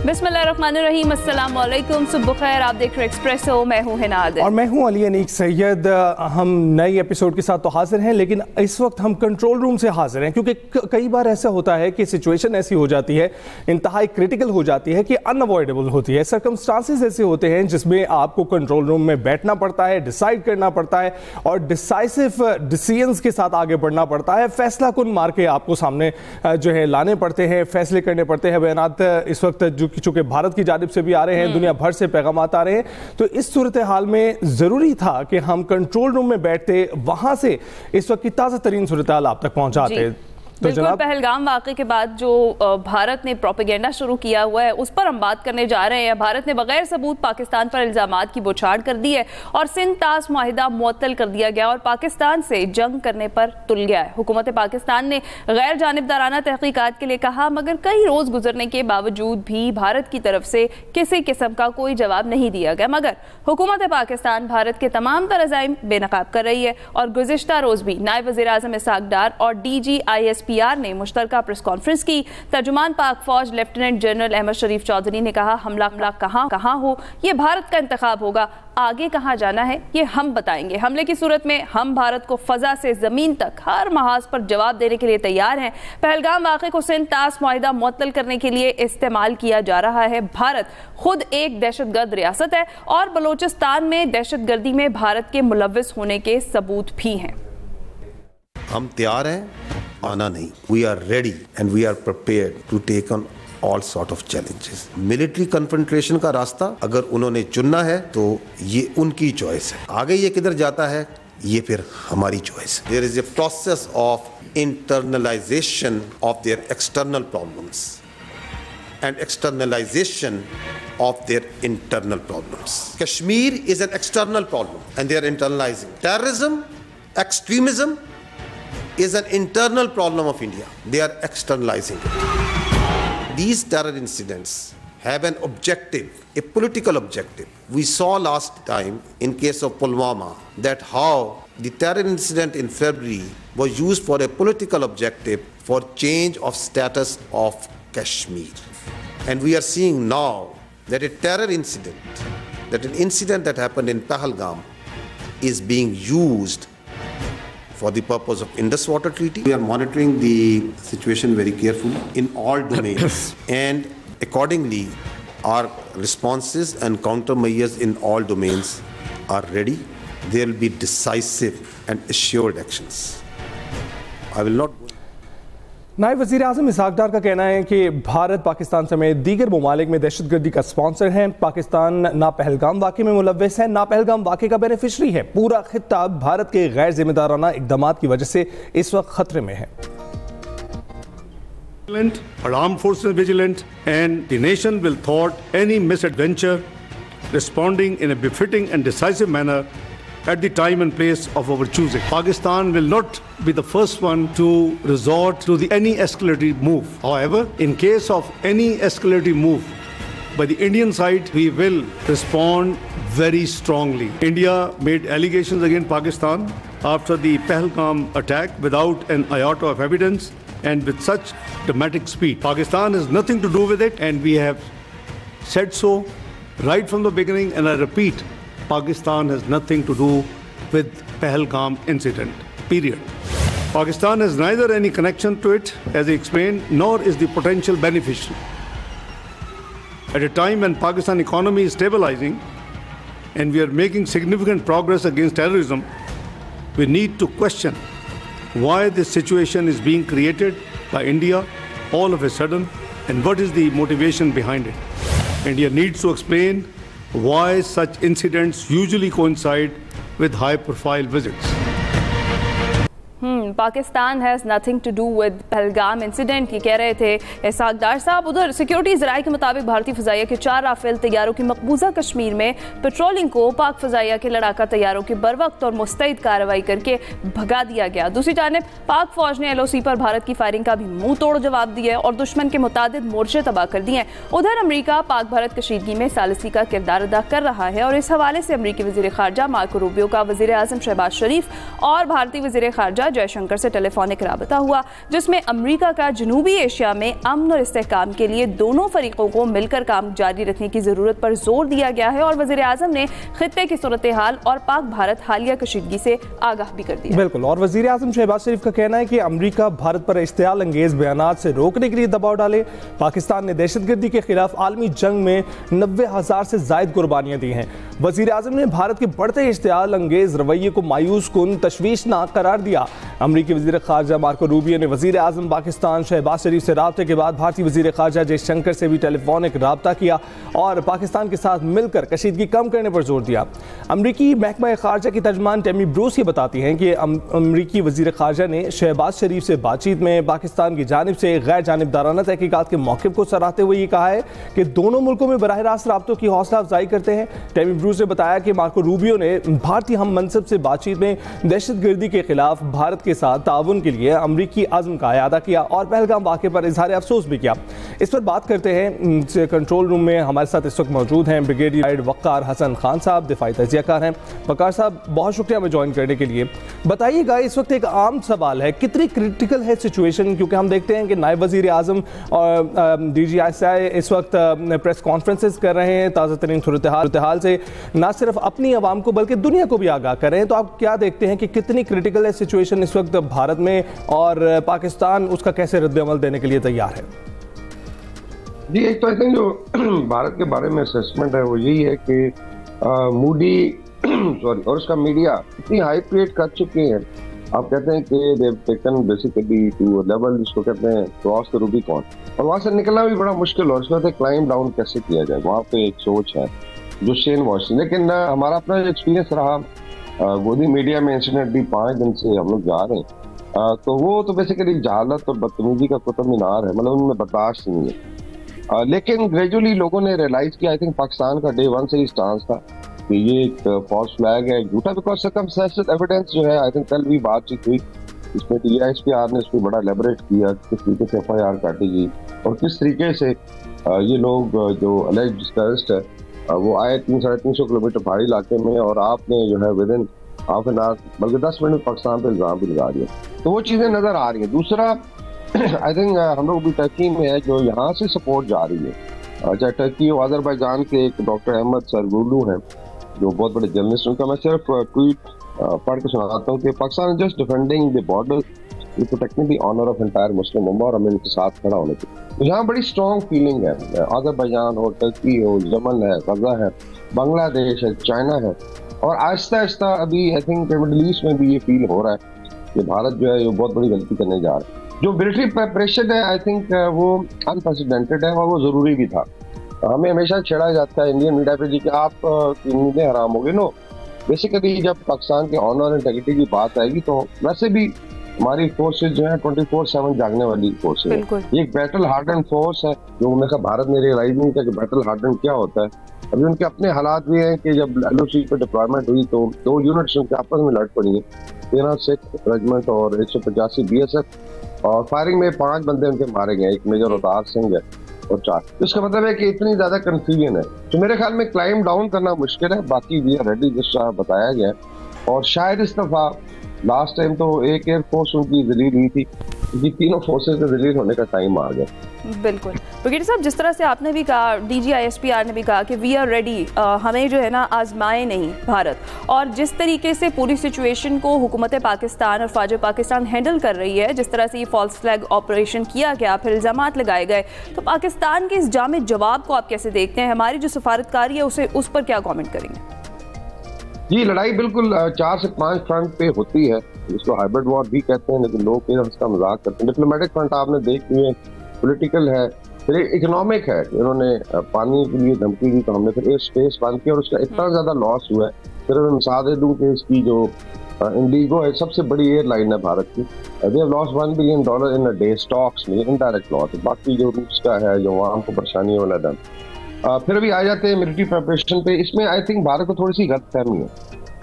बिस्मिल्लाहिर्रहमानिर्रहीम, अस्सलाम वालेकुम, सुबह खैर। आप देख रहे हैं एक्सप्रेसो, मैं हूं हिनाद और मैं हूं अली अनीक सैयद। हम नए एपिसोड के साथ तो हाजिर हैं, लेकिन इस वक्त हम कंट्रोल रूम से हाजिर हैं क्योंकि कई बार ऐसा होता है कि सिचुएशन ऐसी हो जाती है, इंतहाई क्रिटिकल हो जाती है कि अनअवॉइडेबल होती है। सर्कमस्टांसेस ऐसे होते हैं जिसमें आपको कंट्रोल रूम में बैठना पड़ता है, डिसाइड करना पड़ता है और डिसाइसिव डिसीजंस के साथ आगे बढ़ना पड़ता है। फैसला कुन मार के आपको सामने जो है लाने पड़ते हैं, फैसले करने पड़ते हैं। बयानात इस वक्त चूंकि भारत की जानिब से भी आ रहे हैं, दुनिया भर से पैगामात आ रहे हैं, तो इस सूरत हाल में जरूरी था कि हम कंट्रोल रूम में बैठते, वहां से इस वक्त की ताज़ा तरीन सूरत हाल आप तक पहुंचाते। तो बिल्कुल, पहलगाम वाक़े के बाद जो भारत ने प्रोपेगेंडा शुरू किया हुआ है उस पर हम बात करने जा रहे हैं। भारत ने बगैर सबूत पाकिस्तान पर इल्ज़ामात की बौछार कर दी है और सिंध तास मुआहिदा मुअत्तल कर दिया गया और पाकिस्तान से जंग करने पर तुल गया है। हुकूमत पाकिस्तान ने गैर जानिबदाराना तहकीकात के लिए कहा, मगर कई रोज़ गुजरने के बावजूद भी भारत की तरफ से किसी किस्म का कोई जवाब नहीं दिया गया। मगर हुकूमत पाकिस्तान भारत के तमाम तर अज़ाइम बेनकाब कर रही है और गुज़िश्ता रोज़ भी नायब वज़ीर-ए-आज़म इसहाक डार और DGISPR ने मुश्तरका प्रेस कॉन्फ्रेंस की। तर्जुमान पाक फौज लेफ्टिनेंट जनरल अहमद शरीफ चौधरी ने कहा, हमला कहाँ हो, ये भारत का इंतखाब होगा, आगे कहाँ जाना है ये हम बताएंगे। हमले की सूरत में हम भारत को फजा से जमीन तक हर महाज पर जवाब देने के लिए तैयार हैं। पहलगाम वाक़े को सिंध तास मुआहिदा मुअत्तल करने के लिए इस्तेमाल किया जा रहा है। भारत खुद एक दहशतगर्द रियासत है और बलोचिस्तान में दहशतगर्दी में भारत के मुलव्विस होने के सबूत भी हैं। हम तैयार हैं, आना नहीं। We are ready and we are prepared to take on all sort of challenges. Military confrontation का रास्ता अगर उन्होंने चुनना है तो ये उनकी चॉइस है। आगे ये किधर जाता है ये फिर हमारी चॉइस है। There is a process of internalization of their external problems and externalization of their internal problems. Kashmir is an external problem and they are internalizing. Terrorism, extremism is an internal problem of India. They are externalizing it. These terror incidents have an objective, a political objective. We saw last time in case of Pulwama that how the terror incident in February was used for a political objective for change of status of Kashmir. And we are seeing now that a terror incident, that an incident that happened in Pahalgam is being used for the purpose of Indus Water Treaty. We are monitoring the situation very carefully in all domains and accordingly our responses and countermeasures in all domains are ready. There will be decisive and assured actions. I will not नायब वज़ीर आज़म इसहाक डार का कहना है कि भारत पाकिस्तान समेत दीगर ममालिक में दहशतगर्दी का स्पॉन्सर है। पाकिस्तान ना पहलगाम वाक़े में मुलव्विस है, ना पहलगाम वाक़े का बेनिफिशरी है। पूरा खित्ता भारत के गैर जिम्मेदाराना इक़दामात की वजह से इस वक्त खतरे में है। Our armed forces vigilant and the nation will thwart any misadventure, responding in a befitting and decisive manner at the time and place of our choosing. Pakistan will not be the first one to resort to any escalatory move. However, in case of any escalatory move by the Indian side, we will respond very strongly. India made allegations against Pakistan after the Pahalgam attack without an iota of evidence and with such dramatic speed. Pakistan has nothing to do with it and we have said so right from the beginning, and I repeat, Pakistan has nothing to do with Pahalgam incident, period. Pakistan has neither any connection to it, as I explained, nor is the potential beneficiary. At a time when Pakistan economy is stabilizing and we are making significant progress against terrorism, we need to question why this situation is being created by India all of a sudden and what is the motivation behind it. India needs to explain why such incidents usually coincide with high-profile visits. Pakistan has nothing to do with Pahalgam incident, ये कह रहे थे इसहाक डार साहब। उधर security ज़राए के मुताबिक भारतीय फ़ज़ाइया के 4 राफेल तैयारों की मकबूजा कश्मीर में पेट्रोलिंग को पाक फ़ज़ाइया के लड़ाका तैयारों की बर वक्त और मुस्तैद कार्रवाई करके भगा दिया गया। दूसरी जानिब पाक फ़ौज ने LOC पर भारत की फायरिंग का भी मुंह तोड़ जवाब दिया है और दुश्मन के मुतादिद मोर्चे तबाह कर दिए हैं। उधर अमरीका पाक भारत कशीदगी में सालिसी का किरदार अदा कर रहा है और इस हवाले से अमरीकी वज़ीर ख़ारजा मार्को रूबियो का वज़ीर आज़म शहबाज शरीफ और भारतीय वज़ीर ख़ारजा जयशंकर जयशंकर से टेलीफोनिक राबता हुआ, जिसमें अमेरिका का जनूबी एशिया में अमन और इस्तेहकाम के लिए दोनों फरीकों को मिलकर काम जारी रखने की जरूरत पर जोर दिया गया है। और वजीर आजम ने खित्ते की सूरत हाल और पाक भारत हालिया कशीदगी से आगाह भी कर दिया। बिल्कुल, और वजीर आजम शहबाज शरीफ का कहना है कि अमेरिका भारत पर इश्तियाल अंगेज बयानात से रोकने के लिए दबाव डाले। पाकिस्तान ने दहशतगर्दी के खिलाफ आलमी जंग में 90,000 से जायद कुर्बानियां दी हैं। वजीर आजम ने भारत के बढ़ते इश्तियाल अंगेज रवैये को मायूस कुन तशवीशनाक करार दिया। अमरीकी वजीर खारजा मार्को रूबियो ने वजीर आजम पाकिस्तान शहबाज शरीफ से राब्ते के बाद भारतीय वजीर खारजा जयशंकर से भी टेलीफोनिक राब्ता किया और पाकिस्तान के साथ मिलकर कशीदगी कम करने पर जोर दिया। अमरीकी महकमा खारजा की तर्जमान टेमी ब्रूस ये बताती हैं कि अमरीकी वजीर खारजा ने शहबाज शरीफ से बातचीत में पाकिस्तान की जानिब से गैर जानिबदाराना तहकीकात के मौक़िफ़ को सराहते हुए ये कहा है कि दोनों मुल्कों में बराह रास्त राब्तों की हौसला अफजाई करते हैं। टेमी ब्रूस ने बताया कि मार्को रूबियो ने भारतीय हम मनसब से बातचीत में दहशतगर्दी के खिलाफ भारत के साथ ताउन के लिए अमरीकी अज़्म का अयादा किया और पहलगाम वाक़े पर इजहार अफसोस भी किया। इस पर बात करते हैं। कंट्रोल रूम में हमारे साथ इस वक्त मौजूद हैं ब्रिगेडियर वक़ार हसन खान साहब, दिफाई तजियाकार हैं। वक़ार साहब, बहुत शुक्रिया हमें ज्वाइन करने के लिए। बताइएगा, इस वक्त एक आम सवाल है, कितनी क्रिटिकल है सिचुएशन, क्योंकि हम देखते हैं कि नायब वज़ीर आज़म और DGI इस वक्त प्रेस कॉन्फ्रेंसेस कर रहे हैं ताज़ा तरीन सूरत हाल से ना सिर्फ अपनी आवाम को बल्कि दुनिया को भी आगाह कर रहे हैं। तो आप क्या देखते हैं कि कितनी क्रिटिकल है सिचुएशन इस वक्त भारत में और पाकिस्तान उसका कैसे रद्द-ए-अमल देने के लिए तैयार है? जी, एक तो आई थिंक जो भारत के बारे में असेसमेंट है वो यही है कि मूडी सॉरी और उसका मीडिया इतनी हाई क्रिएट कर चुके हैं। आप कहते हैं कि they have taken basically to level जिसको कहते हैं क्रॉस द रूबिकॉन, और वहाँ से निकलना भी बड़ा मुश्किल और उसके बाद क्लाइम डाउन कैसे किया जाए, वहाँ पे एक सोच है जो शेन वॉश। लेकिन हमारा अपना जो एक्सपीरियंस रहा गोदी मीडिया में इंसिडेंट भी 5 दिन से हम लोग जा रहे हैं, तो वो तो बेसिकली जहालत और बदतमीजी का कुतुब मीनार है, मतलब उनमें बर्दाश्त नहीं है। लेकिन ग्रेजुअली लोगों ने रियलाइज किया, आई थिंक पाकिस्तान का डे 1 से ही स्टांस था कि ये एक फॉल्स फ्लैग है, झूठा, बिकॉज सर्कमस्टेंशियल एविडेंस जो है, आई थिंक कल भी बातचीत हुई इसमें DISPR ने इसको बड़ा एलेबोरेट किया किस तरीके से FIR काटी गई और किस तरीके से ये लोग जो अलेज्ड टेररिस्ट है वो आए 300-350 किलोमीटर पहाड़ी इलाके में और आपने जो है with in half an hour बल्कि 10 मिनट में पाकिस्तान पर इल्जाम भी लगा दिया। तो वो चीज़ें नज़र आ रही हैं। दूसरा आई थिंक हम लोग भी टर्की में है जो यहाँ से सपोर्ट जा रही है, चाहे टर्की और अजरबैजान के एक डॉक्टर अहमद सरगुलू हैं जो बहुत बड़े जर्नलिस्ट, उनका मैं सिर्फ ट्वीट पढ़ के सुनाता हूँ कि Pakistan just defending the border, protecting the honour of entire Muslim उम्मा और हमें इनके साथ खड़ा होने की। तो यहाँ बड़ी स्ट्रॉन्ग फीलिंग है, अजरबैजान हो, टर्की हो, यमन है, गजा है, बांग्लादेश है, चाइना है, और आहिस्ता आहिस्ता अभी आई थिंक मिडिल ईस्ट में भी ये फील हो रहा है कि भारत जो है वो बहुत बड़ी गलती करने जा रहा है। जो मिलिट्री प्रेशर है आई थिंक वो अनप्रेसिडेंटेड है और वो ज़रूरी भी था। हमें हमेशा छेड़ा जाता है इंडियन मीडिया पे जी कि आप की नींदें हराम हो गई। नो, बेसिकली जब पाकिस्तान के ऑनर एंड इंटीग्रिटी की बात आएगी तो वैसे भी हमारी फोर्सेज जो है 24/7 जागने वाली फोर्सेज है। ये एक बैटल हार्डन फोर्स है जो हमेशा भारत ने रियलाइज नहीं किया कि बैटल हार्डन क्या होता है। अभी उनके अपने हालात भी हैं कि जब LOC पे डिप्लॉयमेंट हुई तो 2 यूनिट्स उनके आपस में लड़ पड़ी हैं, 13 सिख रेजिमेंट और 185 BSF, और फायरिंग में 5 बंदे उनके मारे गए, एक मेजर अवतार सिंह है और 4। तो इसका मतलब है कि इतनी ज्यादा कंफ्यूजन है। तो मेरे ख्याल में क्लाइम डाउन करना मुश्किल है, बाकी वी आर रेडी जिस तरह बताया गया। और शायद इस दफा लास्ट टाइम तो एक एयरफोर्स उनकी जलील हुई थी, क्योंकि तीनों फोर्सेज के जलील होने का टाइम आ गया। बिल्कुल ब्रिगेडियर साहब, जिस तरह से आपने भी कहा, DGISPR ने भी कहा कि वी आर रेडी, हमें जो है ना आजमाए नहीं भारत, और जिस तरीके से पूरी सिचुएशन को हुकूमत पाकिस्तान और फौज पाकिस्तान हैंडल कर रही है, जिस तरह से ये फॉल्स फ्लैग ऑपरेशन किया गया, फिर इल्जामात लगाए गए, तो पाकिस्तान के इस जामे जवाब को आप कैसे देखते हैं? हमारी जो सफारतकारी है उस पर क्या कॉमेंट करेंगे? जी, लड़ाई बिल्कुल 4 से 5 फ्रंट पे होती है, इसको हाइब्रिड वॉर भी कहते हैं, लेकिन लोग इसका मजाक करते हैं। डिप्लोमेटिक फ्रंट आपने देख लिए, पॉलिटिकल है, फिर इकोनॉमिक है, इन्होंने पानी के लिए धमकी दी तो हमने फिर एयर स्पेस बंद किया और उसका इतना ज्यादा लॉस हुआ है। फिर मैं मिसाल दे दूँ कि इसकी जो इंडिगो है, सबसे बड़ी एयरलाइन है भारत की, they have lost $1 billion in a day stocks में, इनडायरेक्ट लॉस। बाकी जो रूट्स का है जो वहाँ हमको परेशानी वाला डन। फिर अभी आ जाते हैं मिलिट्री प्रिपरेशन पे। इसमें आई थिंक भारत को थोड़ी सी गलतफहमी है।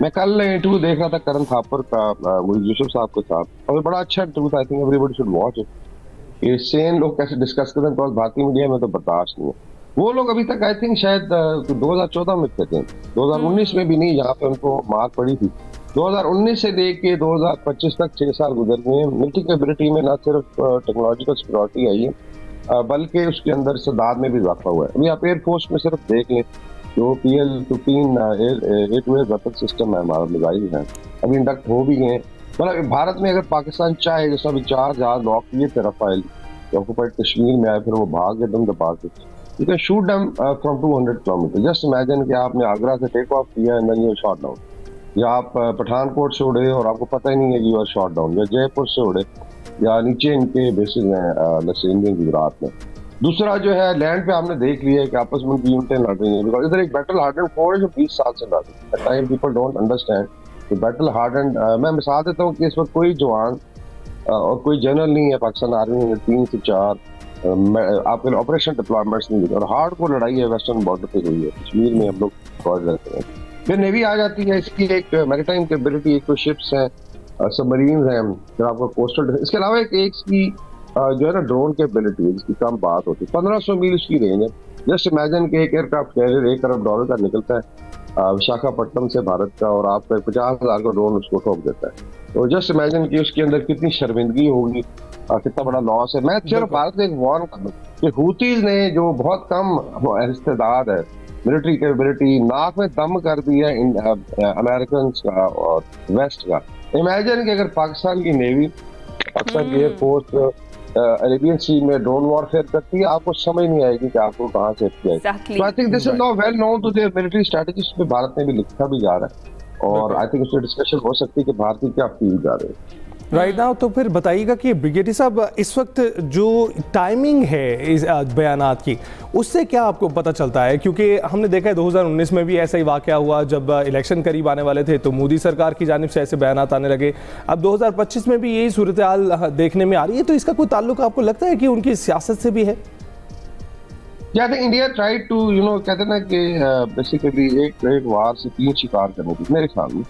मैं कल इंटरव्यू देख रहा था करण थापर का मुझे यूसुफ साहब के साथ, और बड़ा अच्छा इंटरव्यू था। I think everybody should watch it. ये सेन लोग कैसे डिस्कस करते हैं तो भारतीय मीडिया में तो बर्दाश्त नहीं है। वो लोग अभी तक आई थिंक शायद 2014 में थे, 2019 में भी नहीं, जहाँ पे उनको मार पड़ी थी। 2019 से लेके 2025 तक 6 साल गुजर गए हैं। मिलिट्री कैपेबिलिटी में न सिर्फ टेक्नोलॉजिकल सिक्योरिटी आई है बल्कि उसके अंदर सदाद में भी इजाफा हुआ है। अभी आप एयरफोर्स में सिर्फ देख लें, जो PL-15 एयर वेपन सिस्टम है हमारा, मिसाइल है, अभी इंडक्ट हो भी गए। मतलब भारत में अगर पाकिस्तान चाहे, जैसा अभी 4 जहाज लॉक किए थे रफाइल, ऑक्युपाइड कश्मीर में आए, फिर वो भाग गए दम दबा के, you can shoot them from 200 kilometre. Just imagine कि आपने आगरा से टेक ऑफ किया and then you shot down, या आप पठानकोट से उड़े और आपको पता ही नहीं है कि यू आर शॉट डाउन, या जयपुर से उड़े, या नीचे इनके बेसिस हैं इंडियन गुजरात में। दूसरा जो है लैंड पे आपने देख लिया है कि आपस में यूनिटें लड़ रही हैं, बिकॉज इधर एक बैटल हार्डन फोर्स जो 20 साल से लड़ रही है। टाइम पीपल डोंट अंडरस्टैंड कि बैटल हार्डन, मैं मिसाल देता हूँ कि इस वक्त कोई जवान और कोई जनरल नहीं है पाकिस्तान आर्मी में 3 से 4 आपके ऑपरेशन डिप्लॉयमेंट्स नहीं है, और हार्ड को लड़ाई है वेस्टर्न बॉर्डर पे हुई है, कश्मीर में हम लोग फौज रहते हैं। फिर नेवी आ जाती है, इसकी एक मैरीटाइम कैपेबिलिटी, एक तो शिप्स हैं, सबमरीन हैं, फिर आपका कोस्टल, इसके अलावा एक इसकी जो है ना ड्रोन कैपेबिलिटी, जिसकी कम बात होती है। 1500 मील उसकी रेंज है। जस्ट इमेजिन कि एक एयरक्राफ्ट कैरियर $1 अरब का निकलता है विशाखापट्टनम से भारत का, और आपका 50,000 का ड्रोन उसको ठोक देता है। तो जस्ट इमेजिन कि उसके अंदर कितनी शर्मिंदगी होगी, कितना बड़ा लॉस है। मैं सिर्फ भारत को एक वार्न कर दूं कि हूतीज ने जो बहुत कम इस्तेदाद है, मिलिट्री कैपेबिलिटी, नाक में दम कर दिया अमेरिकन का और वेस्ट का। इमेजिन कि अगर पाकिस्तान की नेवी, पाकिस्तान की एयरफोर्स अरेबियन सी में ड्रोन वॉरफेयर करती है, आपको समझ नहीं आएगी कि आपको कहाँ से किया है। I think this is now well known to their military strategies पे भारत ने भी लिखा भी जा रहा है, और आई थिंक उससे डिस्कशन हो सकती है कि भारत की क्या फील जा रही है राइट नाउ। तो फिर बताइएगा कि ब्रिगेडियर साहब, इस वक्त जो टाइमिंग है इस बयानात की, उससे क्या आपको पता चलता है? क्योंकि हमने देखा है 2019 में भी ऐसा ही वाकया हुआ, जब इलेक्शन करीब आने वाले थे तो मोदी सरकार की जानिब से ऐसे बयानात आने लगे। अब 2025 में भी यही सूरत हाल देखने में आ रही है, तो इसका कोई ताल्लुक आपको लगता है कि उनकी सियासत से भी है? या इंडिया ट्राई टू कहते हैं ना कि बेसिकली एक वार से 3 शिकार करने की, मेरे ख्याल में,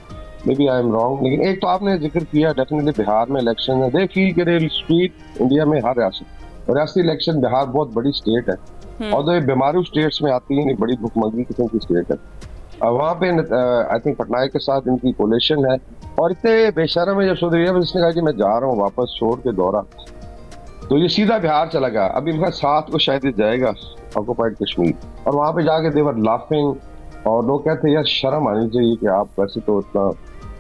maybe I am wrong, लेकिन एक तो आपने जिक्र किया डेफिनेटली बिहार में इलेक्शन है, दे फील के रेल स्ट्रीट इंडिया में हर रियासत, और रियासती इलेक्शन, बिहार बहुत बड़ी स्टेट है और ये बीमारू स्टेट्स में आती है, बड़ी भुखमरी किस्म की स्टेट है। वहाँ पे आई थिंक पटनायक के साथ इनकी कोलेशन है, और इतने बेशर्म है, जब सऊदी अरब इसने कहा कि मैं जा रहा हूँ वापस छोड़ के दौरा, तो ये सीधा बिहार चला गया। अभी इनका 7 को शायद जाएगा ऑक्युपाइड कश्मीर, और वहाँ पे जाके देवर लाफिंग, और लोग कहते हैं यार शर्म आनी चाहिए कि आप वैसे तो इतना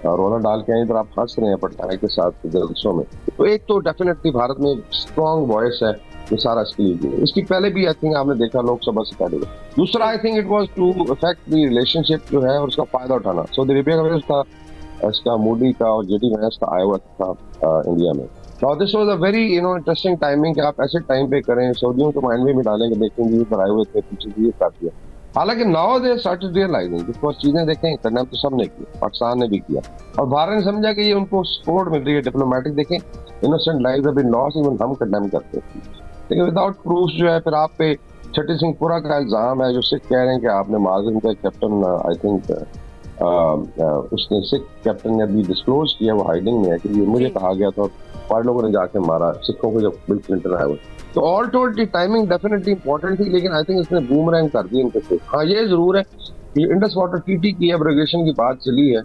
रोना डाल के आए, तो आप हंस रहे हैं पटनायक के साथ जलसों में। तो एक तो डेफिनेटली भारत में स्ट्रॉन्ग वॉइस है ये सारा इसके लिए, इसकी पहले भी आई थिंक आपने देखा लोकसभा से पहले। दूसरा I think it was to affect the relationship जो है और उसका फायदा उठाना। सऊदी अरेबिया का इसका मोदी का और जेडी वैंस का आया हुआ था इंडिया में। Now this was a very interesting timing कि आप ऐसे टाइम पे करें, सऊदियों को माइंड में डालेंगे, देखेंगे पर आए हुए थे, पीछे ये कर दिया। हालांकि now they started realising because चीजें देखें, करना तो सबने किया, पाकिस्तान ने भी किया, और भारत ने समझा कि ये उनको सपोर्ट मिल रही है डिप्लोमेटिक। देखें innocent lives have been lost, even हम कंडेम करते हैं, लेकिन विदाउट प्रूफ जो है फिर आप पे छठी सिंहपुरा का इल्जाम है, जो सिख कह रहे हैं कि आपने माजिम का कैप्टन, आई थिंक उसने सिख कैप्टन ने अभी डिस्क्लोज किया, वो हाइडिंग में है कि ये मुझे कहा गया था, और लोगों ने जाके मारा सिखों को जब बिल क्लिंटन आया हुआ। तो all told timing definitely important थी, लेकिन आई थिंक इसने बूमरैंग कर दी इनके से। हाँ ये जरूर है कि इंडस वाटर ट्रीटी की एब्रोगेशन की बात चली है,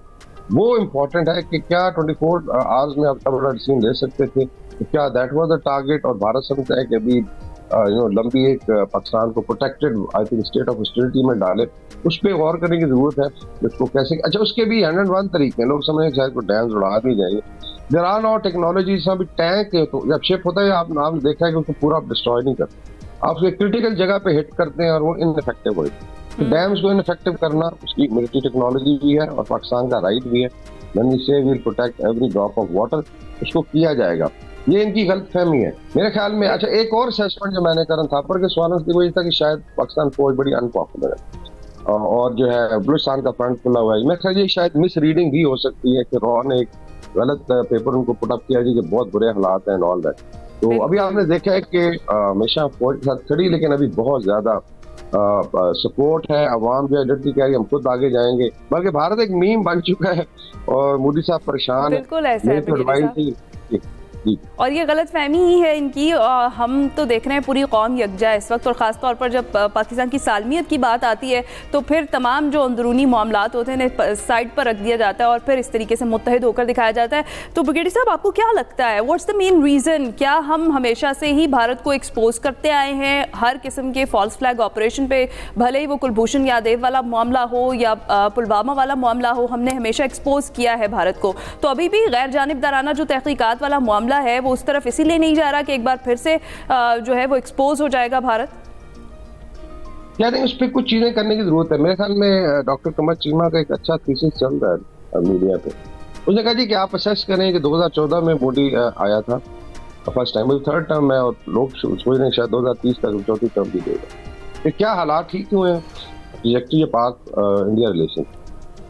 वो इम्पोर्टेंट है कि क्या 24 आवर्स में आप बड़ा डिसीजन ले सकते थे, तो क्या दैट वाज द टारगेट, और भारत समझता है कि अभी लंबी एक पाकिस्तान को protected I think state of austerity में डाले, उस पर गौर करने की जरूरत है। उसको कैसे, अच्छा उसके भी 101 तरीके हैं, लोग समझ शायद को डैम्स उड़ा भी जाएंगे, देयर आर नो टेक्नोलॉजीज। अभी टैंक है, तो जब शिप होता है आपने देखा है कि उसको पूरा आप डिस्ट्रॉय नहीं करते, आप उसके क्रिटिकल जगह पे हिट करते हैं और वो इनइफेक्टिव हो जाती है। तो डैम्स को इनइफेक्टिव करना उसकी मिलिट्री टेक्नोलॉजी भी है और पाकिस्तान का राइट भी है। When we say we will protect every drop of water, उसको किया जाएगा। ये इनकी गलतफहमी है मेरे ख्याल में। अच्छा एक और असेसमेंट जो मैंने करण थापर के सवालों की वजह था कि शायद पाकिस्तान फौज बड़ी अनपॉपुलर है और जो है बलूचिस्तान का फ्रंट खुला हुआ है। मैं ख्याल ये शायद मिस रीडिंग भी हो सकती है कि रॉ ने एक गलत पेपर उनको पुट अप किया जी कि बहुत बुरे हालात हैं ऑल दैट। तो अभी आपने देखा है कि हमेशा फौज के साथ खड़ी, लेकिन अभी बहुत ज्यादा सपोर्ट है, अवाम जो है कह रही हम खुद आगे जाएंगे, बल्कि भारत एक मीम बन चुका है और मोदी साहब परेशान है। बिल्कुल ऐसा है। और ये गलत फहमी ही है इनकी। हम तो देख रहे हैं पूरी कौम यकजा है इस वक्त, और ख़ास तौर पर जब पाकिस्तान की सालमियत की बात आती है तो फिर तमाम जो अंदरूनी मामलात होते हैं साइड पर रख दिया जाता है और फिर इस तरीके से मुत्तहिद होकर दिखाया जाता है। तो ब्रिगेडियर साहब, आपको क्या लगता है, व्हाट्स द मेन रीज़न? क्या हम हमेशा से ही भारत को एक्सपोज करते आए हैं हर किस्म के फॉल्स फ्लैग ऑपरेशन पे, भले ही वो कुलभूषण यादव वाला मामला हो या पुलवामा वाला मामला हो, हमने हमेशा एक्सपोज किया है भारत को। तो अभी भी गैर जानिबदाराना जो तहकीकात वाला मामला है वो उस तरफ इसीलिए नहीं जा रहा कि एक बार फिर से जो है वो एक्सपोज हो जाएगा भारत? क्या नहीं, उस पर कुछ चीजें करने की जरूरत है। मेरे ख्याल में डॉक्टर कमर चीमा का एक अच्छा थीसिस चल रहा है मीडिया पे। उसने कहा जी कि आप असेस करें कि 2014 में मोदी आया था फर्स्ट टाइम, थर्ड टर्म है और लोग सोच रहे हैं शायद 2030 तक चौथी टर्म भी देगा। तो क्या हालात ठीक हुए हैं ये पाक इंडिया रिलेशन?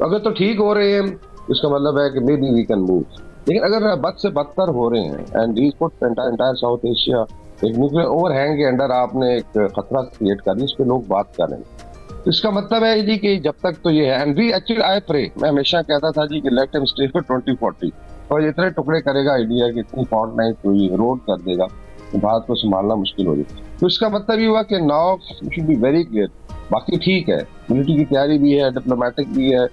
अगर तो ठीक हो रहे हैं इसका मतलब है कि maybe we can move, लेकिन अगर बद से बदतर हो रहे हैं and these put entire South Asia एक न्यूक्लियर ओवरहैंग के अंडर आपने एक खतरा क्रिएट कर दिया, इस पे लोग बात कर रहे हैं। इसका मतलब है जी कि जब तक तो ये है, and we actually I pray, मैं हमेशा कहता था जी कि लेट हिम स्टे फॉर 2040, और इतने टुकड़े करेगा इंडिया की, इतनी फॉल्ट लाइन कोई रोड कर देगा तो भारत को संभालना मुश्किल हो जाए। तो इसका मतलब ये हुआ कि now should be very clear. बाकी ठीक है, मिलिट्री की तैयारी भी है, डिप्लोमेटिक भी है,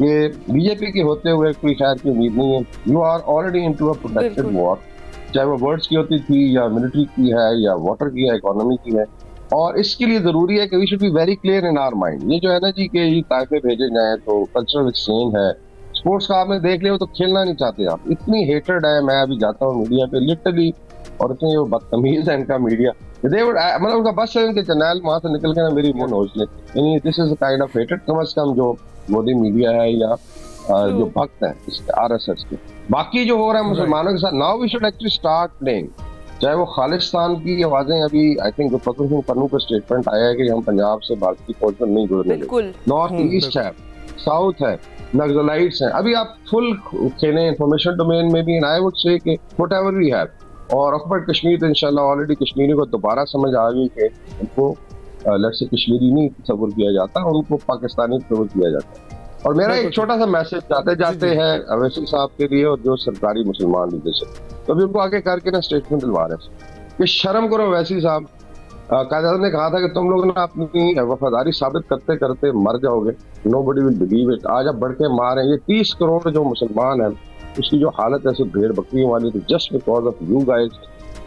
ये बीजेपी के होते हुए कोई खैर की उम्मीद नहीं है। You are already into a protected war, चाहे वो वर्ड्स की होती थी या मिलिट्री की है या वाटर की है, इकोनॉमी की है, और इसके लिए जरूरी है कि we should be very clear in our mind. ये जो है ना जी कि ये ताइफे भेजे जाए तो कल्चरल एक्सचेंज है, स्पोर्ट्स का आपने देख लिया तो खेलना नहीं चाहते आप, इतनी हेटेड है। मैं अभी जाता हूँ मीडिया पे लिटरली, और इतने वो बदतमीज है इनका मीडिया, मतलब उनका बस है इनके चैनल वहां से निकल के ना मेरी मुंह नोच ले, यानी this is kind of hated. कम से कम जो मोदी मीडिया है या जो भक्त है आरएसएस के, बाकी जो हो रहा है मुसलमानों के साथ, now we should actually start playing, चाहे वो खालिस्तान की आवाजें। अभी आई थिंक फखर सिंह पन्नू का स्टेटमेंट आया है कि हम पंजाब से भारत की फौज में नहीं जुड़ने देंगे, नॉर्थ ईस्ट है, साउथ है, नक्सलाइट्स हैं, अभी आप फुल खेलें इंफॉर्मेशन डोमेन में भी, एंड आई वुड से कि व्हाटएवर वी हैव, और ऑक्युपाइड कश्मीर तो इंशाल्लाह ऑलरेडी कश्मीरी को दोबारा समझ आ गई कि उनको लेट्स से कश्मीरी नहीं तस्वुर किया जाता, उनको पाकिस्तानी तस्वुर किया जाता है। और मेरा एक छोटा सा मैसेज जाते जाते है अवैसी साहब के लिए और जो सरकारी मुसलमान लीडरशिप, तो अभी उनको आगे करके ना स्टेटमेंट दिलवा रहे हैं कि शर्म करो अवैसी साहब। कायद ने कहा था कि तुम लोग ना अपनी वफादारी साबित करते करते मर जाओगे, नोबडी विल बिलीव इट। आज आप बढ़ के मार रहे हैं, ये 30 करोड़ जो मुसलमान है उसकी जो हालत है सिर्फ भेड़ बकरियों वाली, तो just because of you guys.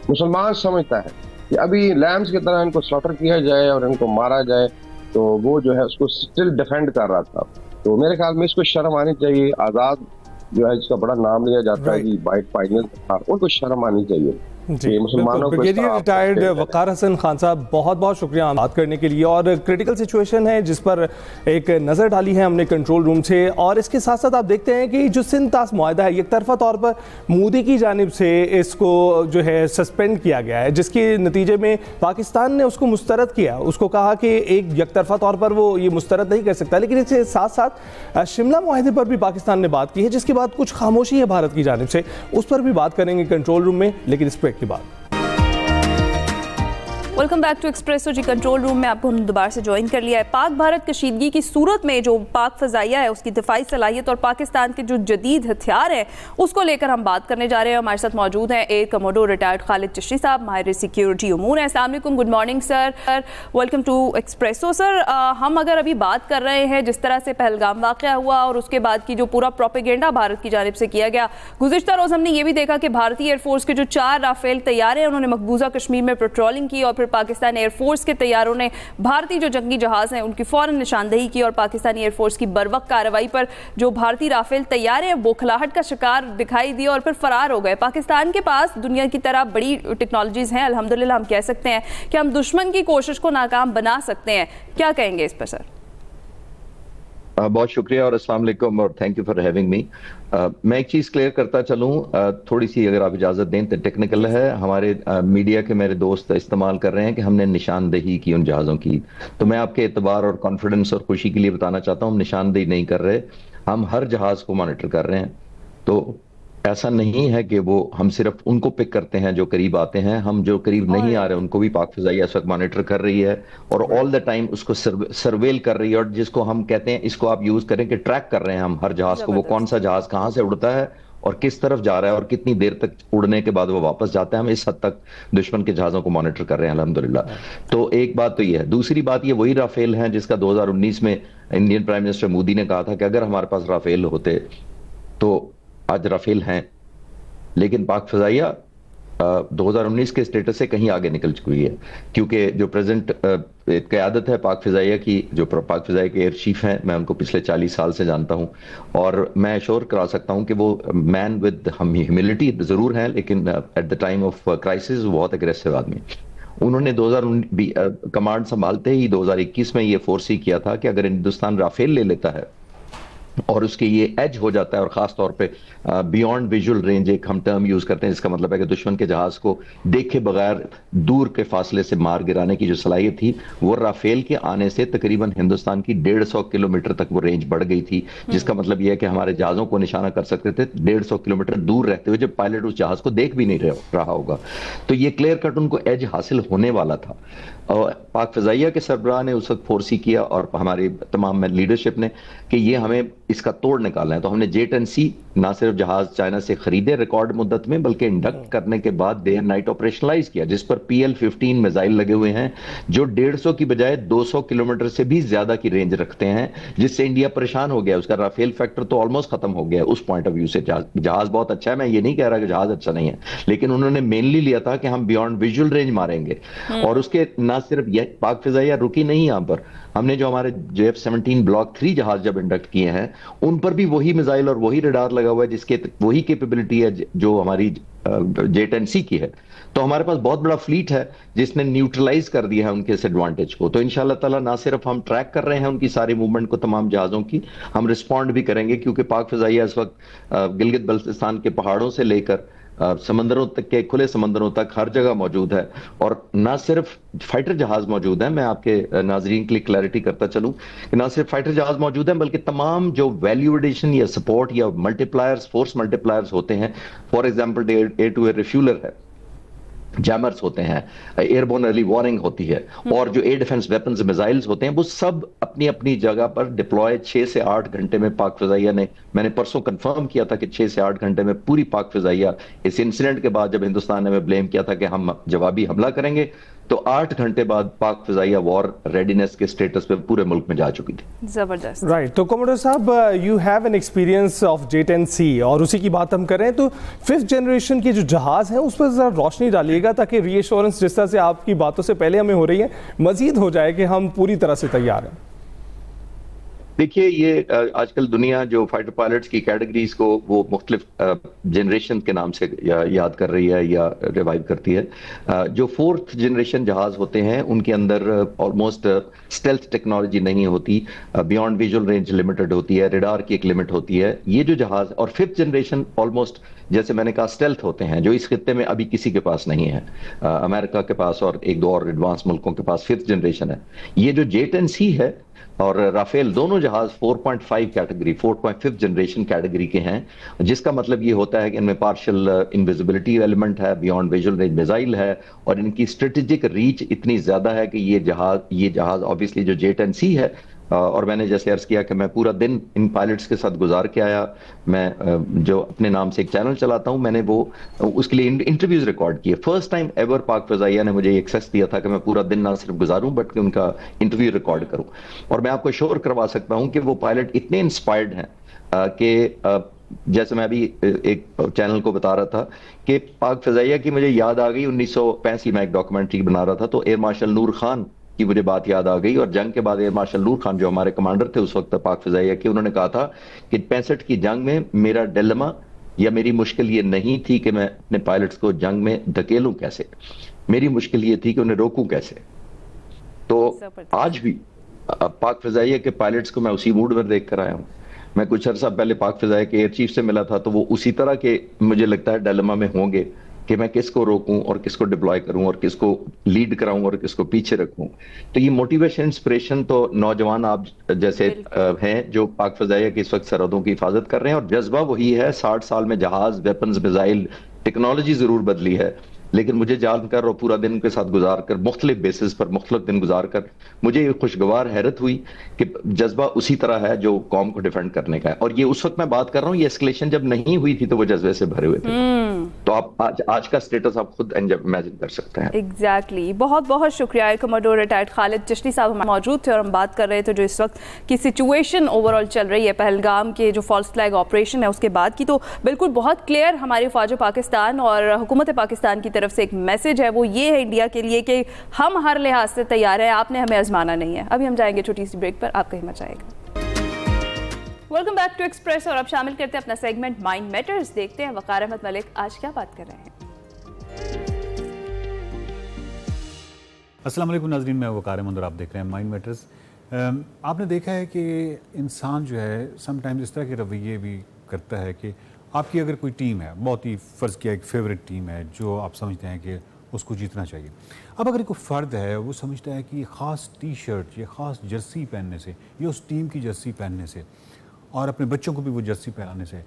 मुसलमान समझता है कि अभी लैम्स की तरह इनको स्लॉटर किया जाए और इनको मारा जाए, तो वो जो है उसको स्टिल डिफेंड कर रहा था। तो मेरे ख्याल में इसको शर्म आनी चाहिए। आजाद जो है जिसका बड़ा नाम लिया जाता है कि वाइट फाइनल, उनको शर्म आनी चाहिए। ब्रिगेडियर रिटायर्ड वकार हसन खान साहब, बहुत बहुत शुक्रिया बात करने के लिए। और क्रिटिकल सिचुएशन है जिस पर एक नज़र डाली है हमने कंट्रोल रूम से, और इसके साथ साथ आप देखते हैं कि जो सिंध तास मुआहदा है एक तरफा तौर पर मोदी की जानिब से इसको जो है सस्पेंड किया गया है, जिसके नतीजे में पाकिस्तान ने उसको मुस्तरद किया, उसको कहा कि एक तरफा तौर पर वो ये मुस्तरद नहीं कर सकता। लेकिन इसके साथ साथ शिमला मुआहदे पर भी पाकिस्तान ने बात की है, जिसके बाद कुछ खामोशी है भारत की जानिब से, उस पर भी बात करेंगे कंट्रोल रूम में, लेकिन इस की बात। वेलकम बैक टू एक्सप्रेसो जी। कंट्रोल रूम में आपको हमने दोबारा से ज्वाइन कर लिया है। पाक भारत कशीदगी की सूरत में जो पाक फ़ज़ाइया है उसकी दिफाई सलाहियत और पाकिस्तान के जो जदीद हथियार हैं उसको लेकर हम बात करने जा रहे हैं। हमारे साथ मौजूद हैं air commodore retired Khalid Chishti साहब, माहिर सिक्योरिटी उमूर हैं। अस्सलाम वालेकुम, good morning sir, welcome to Expresso. Sir, हम अगर अभी बात कर रहे हैं जिस तरह से पहलगाम वाक़या हुआ और उसके बाद की जो पूरा प्रोपेगेंडा भारत की जानिब से किया गया, गुज़िश्ता रोज़ हमने ये भी देखा कि भारतीय एयरफोर्स के जो 4 राफेल तैयारे हैं उन्होंने मकबूजा कश्मीर में पेट्रोलिंग की, और फिर पाकिस्तान एयरफोर्स के तैयारों ने भारतीय जो जंगी जहाज हैं उनकी फौरन निशानदेही की, और पाकिस्तानी एयरफोर्स की बरवक्त कार्रवाई पर जो भारतीय राफेल तैयारे हैं बौखलाहट का शिकार दिखाई दिए और फिर फरार हो गए। पाकिस्तान के पास दुनिया की तरह बड़ी टेक्नोलॉजीज हैं, अल्हम्दुलिल्लाह हम कह सकते हैं कि हम दुश्मन की कोशिश को नाकाम बना सकते हैं। क्या कहेंगे इस पर सर? बहुत शुक्रिया और अस्सलाम वालेकुम और thank you for having me. मैं एक चीज़ क्लियर करता चलूँ, थोड़ी सी अगर आप इजाज़त दें तो टेक्निकल है। हमारे मीडिया के मेरे दोस्त इस्तेमाल कर रहे हैं कि हमने निशानदेही की उन जहाज़ों की, तो मैं आपके एतबार और कॉन्फिडेंस और खुशी के लिए बताना चाहता हूँ हम निशानदेही नहीं कर रहे, हम हर जहाज़ को मॉनिटर कर रहे हैं। तो ऐसा नहीं है कि वो हम सिर्फ उनको पिक करते हैं जो करीब आते हैं, हम जो करीब नहीं आ रहे उनको भी पाक फ़ज़ाइया इस वक्त मॉनिटर कर रही है और ऑल द टाइम उसको सर्वेल कर रही है, और जिसको हम कहते हैं इसको आप यूज करें कि ट्रैक कर रहे हैं हम हर जहाज को, वो कौन सा जहाज कहाँ से उड़ता है और किस तरफ जा रहा है और कितनी देर तक उड़ने के बाद वो वापस जाता है, हम इस हद तक दुश्मन के जहाजों को मॉनिटर कर रहे हैं अल्हम्दुलिल्लाह। तो एक बात तो ये है। दूसरी बात ये वही राफेल है जिसका 2019 में इंडियन प्राइम मिनिस्टर मोदी ने कहा था कि अगर हमारे पास राफेल होते तो आज राफेल हैं, लेकिन पाक फिजाइया 2019 के स्टेटस से कहीं आगे निकल चुकी है, क्योंकि जो प्रेजेंट क़यादत है पाक फिजाइया की, जो पाक फिजाइया के एयर चीफ हैं, मैं उनको पिछले 40 साल से जानता हूं और मैं एश्योर करा सकता हूं कि वो मैन विद ह्यूमिलिटी जरूर है, लेकिन at the time of crisis बहुत एग्रेसिव आदमी। उन्होंने 2019 कमांड संभालते ही 2021 में ये फोर्स ही किया था कि अगर हिंदुस्तान राफेल ले लेता है और उसके ये एज हो जाता है, और खास तौर पे बियॉन्ड विजुअल रेंज एक हम टर्म यूज करते हैं, इसका मतलब है कि दुश्मन के जहाज को देखे बगैर दूर के फासले से मार गिराने की जो सलाहियत थी, वो राफेल के आने से तकरीबन हिंदुस्तान की 150 किलोमीटर तक वो रेंज बढ़ गई थी, जिसका मतलब यह है कि हमारे जहाजों को निशाना कर सकते थे 150 किलोमीटर दूर रहते हुए, जब पायलट उस जहाज को देख भी नहीं रहा होगा। तो ये क्लियर कट उनको एज हासिल होने वाला था। और पाक फिजाइया के सरबराह ने उस वक्त फोर्स ही किया और हमारी तमाम लीडरशिप ने कि ये हमें इसका तोड़ निकालना है। तो हमने J-10C ना सिर्फ जहाज चाइना से खरीदे रिकॉर्ड मुद्दत में, बल्कि इंडक्ट करने के बाद डे एंड नाइट ऑपरेशनलाइज किया, जिस पर PL-15 मिसाइल लगे हुए हैं जो 150 की बजाय 200 किलोमीटर से भी ज्यादा की रेंज रखते हैं, जिससे इंडिया परेशान हो गया। उसका राफेल फैक्टर तो ऑलमोस्ट खत्म हो गया उस पॉइंट ऑफ व्यू से। जहाज बहुत अच्छा है, मैं ये नहीं कह रहा कि जहाज अच्छा नहीं है, लेकिन उन्होंने मेनली लिया था कि हम बियॉन्ड विजुअल रेंज मारेंगे। और उसके ना सिर्फ यह पाक फिजाइया रुकी नहीं, यहां पर हमने जो हमारे JF-17 ब्लॉक 3 जहाज जब इंडक्ट किए हैं, उन पर भी वही मिसाइल और वही रडार लगा हुआ है, जिसके वही कैपेबिलिटी है जो हमारी J-10C की है। तो हमारे पास बहुत बड़ा फ्लीट है जिसने न्यूट्रलाइज कर दिया है उनके इस एडवांटेज को। तो इंशाल्लाह ताला ना सिर्फ हम ट्रैक कर रहे हैं उनकी सारी मूवमेंट को, तमाम जहाजों की, हम रिस्पॉन्ड भी करेंगे, क्योंकि पाक फिजाइया इस वक्त गिलगित बल्तिस्तान के पहाड़ों से लेकर समंदरों तक के खुले समंदरों तक हर जगह मौजूद है। और ना सिर्फ फाइटर जहाज मौजूद है, मैं आपके नाजरीन के लिए क्लैरिटी करता चलूं कि ना सिर्फ फाइटर जहाज मौजूद है, बल्कि तमाम जो वैल्यू एडिशन या सपोर्ट या मल्टीप्लायर्स, फोर्स मल्टीप्लायर्स होते हैं, for example air to air refueller है, जैमर्स होते हैं, एयरबोर्न अर्ली वार्निंग होती है, और जो एयर डिफेंस वेपन्स मिसाइल्स होते हैं, वो सब अपनी अपनी जगह पर डिप्लॉय 6 से 8 घंटे में पाक फिजाइया ने, मैंने परसों कंफर्म किया था कि 6 से 8 घंटे में पूरी पाक फिजाइया, इस इंसिडेंट के बाद जब हिंदुस्तान ने हमें ब्लेम किया था कि हम जवाबी हमला करेंगे, तो 8 घंटे बाद पाक फिजाइया वॉर रेडीनेस के स्टेटस पे पूरे मुल्क में जा चुकी थी। जबरदस्त। राइट। तो कमोडोर साहब, you have an experience of J-10C, और उसी की बात हम करें तो 5th जनरेशन के जो जहाज हैं उस पर जरा रोशनी डालिएगा, ताकि रीएश्योरेंस जिस तरह से आपकी बातों से पहले हमें हो रही है मजीद हो जाए कि हम पूरी तरह से तैयार हैं। देखिए, ये आजकल दुनिया जो फाइटर पायलट्स की कैटेगरीज को वो मुख्तलिफ जनरेशन के नाम से याद कर रही है या रिवाइव करती है। जो 4th जनरेशन जहाज होते हैं उनके अंदर ऑलमोस्ट स्टेल्थ टेक्नोलॉजी नहीं होती, बियॉन्ड विजुअल रेंज लिमिटेड होती है, रडार की एक लिमिट होती है। ये जो जहाज, और 5th जनरेशन ऑलमोस्ट जैसे मैंने कहा स्टेल्थ होते हैं, जो इस खित्ते में अभी किसी के पास नहीं है। अमेरिका के पास और एक दो और एडवांस मुल्कों के पास 5th जनरेशन है। ये जो J-10C है और राफेल, दोनों जहाज 4.5 कैटेगरी, 4.5 जनरेशन कैटेगरी के हैं, जिसका मतलब ये होता है कि इनमें पार्शियल इनविजिबिलिटी एलिमेंट है, बियॉन्ड विजुअल रेंज मिसाइल है, और इनकी स्ट्रेटेजिक रीच इतनी ज्यादा है कि ये जहाज ऑब्वियसली जो J-10C है, और मैंने जैसे अर्ज किया कि मैं पूरा दिन इन पायलट्स के साथ गुजार के आया। मैं जो अपने नाम से एक चैनल चलाता हूं, मैंने वो उसके लिए इंटरव्यूज रिकॉर्ड किए। फर्स्ट टाइम एवर पाक फिजाइया ने मुझे एक्सेस दिया था कि मैं पूरा दिन ना सिर्फ गुजारूं बल्कि उनका इंटरव्यू रिकॉर्ड करूं। और मैं आपको श्योर करवा सकता हूं कि वो पायलट इतने इंस्पायर्ड हैं कि जैसे मैं अभी एक चैनल को बता रहा था कि पाक फिजाइया की मुझे याद आ गई 1985 में एक डॉक्यूमेंट्री बना रहा था, तो एयर मार्शल नूर खान की मुझे बात याद आ गई। और जंग के बाद एयर मार्शल नूर खान जो हमारे कमांडर थे उस वक्त पाक फिजाइया के, उन्होंने कहा था कि 65 की जंग में मेरा डिलेमा या मेरी मुश्किल ये नहीं थी कि मैं अपने पायलट्स को जंग में धकेलूं कैसे, मेरी मुश्किल ये थी कि उन्हें रोकूं कैसे। तो आज भी पाक फिजाइया के पायलट्स को मैं उसी मूड में देख कर आया हूं। मैं कुछ अर्सा पहले पाक फिजाइया के एयर चीफ से मिला था, तो वो उसी तरह के मुझे लगता है डिलेमा में होंगे कि मैं किसको रोकूं और किसको डिप्लॉय करूं और किसको लीड कराऊं और किसको पीछे रखूं। तो ये मोटिवेशन, इंस्पिरेशन तो नौजवान आप जैसे हैं जो पाक फिजाइया की इस वक्त सरहदों की हिफाजत कर रहे हैं, और जज्बा वही है। 60 साल में जहाज, वेपन्स, मिसाइल, टेक्नोलॉजी जरूर बदली है, लेकिन मुझे जानकर और पूरा दिन उनके साथ गुजार कर, मुख्तलिफ बेसिस पर मुख्तलिफ दिन गुजार कर, मुझे खुशगवार हैरत हुई कि जज्बा उसी तरह है जो कौम को डिफेंड करने का है। और ये उस वक्त मैं बात कर रहा हूँ, ये एस्केलेशन जब नहीं हुई थी तो वो जज्बे से भरे हुए थे। तो आप आज का स्टेटस आप खुद इमेजिन कर सकते हैं। एग्जैक्टली बहुत बहुत शुक्रिया। कमोडोर रिटायर्ड खालिद चिश्ती साहब मौजूद थे और हम बात कर रहे थे जो इस वक्त की सिचुएशन ओवरऑल चल रही है पहलगाम के जो फॉल्स फ्लैग ऑपरेशन है उसके बाद की। तो बिल्कुल बहुत क्लियर हमारी फौज पाकिस्तान और हुकूमत पाकिस्तान की तरफ से एक मैसेज है, वो ये है इंडिया के लिए कि हम हर लिहाज से तैयार हैं, आपने हमें आजमाना नहीं है। अभी हम जाएंगे छोटी सी ब्रेक पर, आपका हिम्मत आएगा। वेलकम बैक टू एक्सप्रेस और अब शामिल करते हैं अपना सेगमेंट माइंड मैटर्स। देखते हैं वकार अहमद मलिक आज क्या बात कर रहे हैं। अस्सलाम वालेकुम नाज़रीन, मैं वकार अहमद और आप देख रहे हैं माइंड मैटर्स। आपने देखा है कि इंसान जो है समटाइम्स इस तरह के रवैये भी करता है कि आपकी अगर कोई टीम है, बहुत ही फ़र्ज़ किया एक फेवरेट टीम है जो आप समझते हैं कि उसको जीतना चाहिए। अब अगर कोई फ़र्द है वो समझता है कि ये ख़ास टी शर्ट, ये ख़ास जर्सी पहनने से, ये उस टीम की जर्सी पहनने से और अपने बच्चों को भी वो जर्सी पहनाने से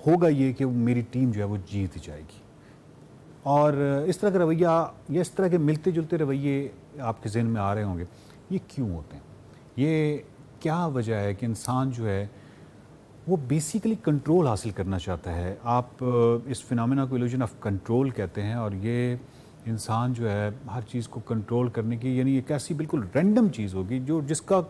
होगा ये कि मेरी टीम जो है वो जीत जाएगी। और इस तरह का रवैया या इस तरह के मिलते जुलते रवैये आपके ज़हन में आ रहे होंगे, ये क्यों होते हैं? ये क्या वजह है कि इंसान जो है वो बेसिकली कंट्रोल हासिल करना चाहता है। आप इस फिनोमेना को इल्यूजन ऑफ कंट्रोल कहते हैं और ये इंसान जो है हर चीज़ को कंट्रोल करने की, यानी एक ऐसी बिल्कुल रैंडम चीज़ होगी जो जिसका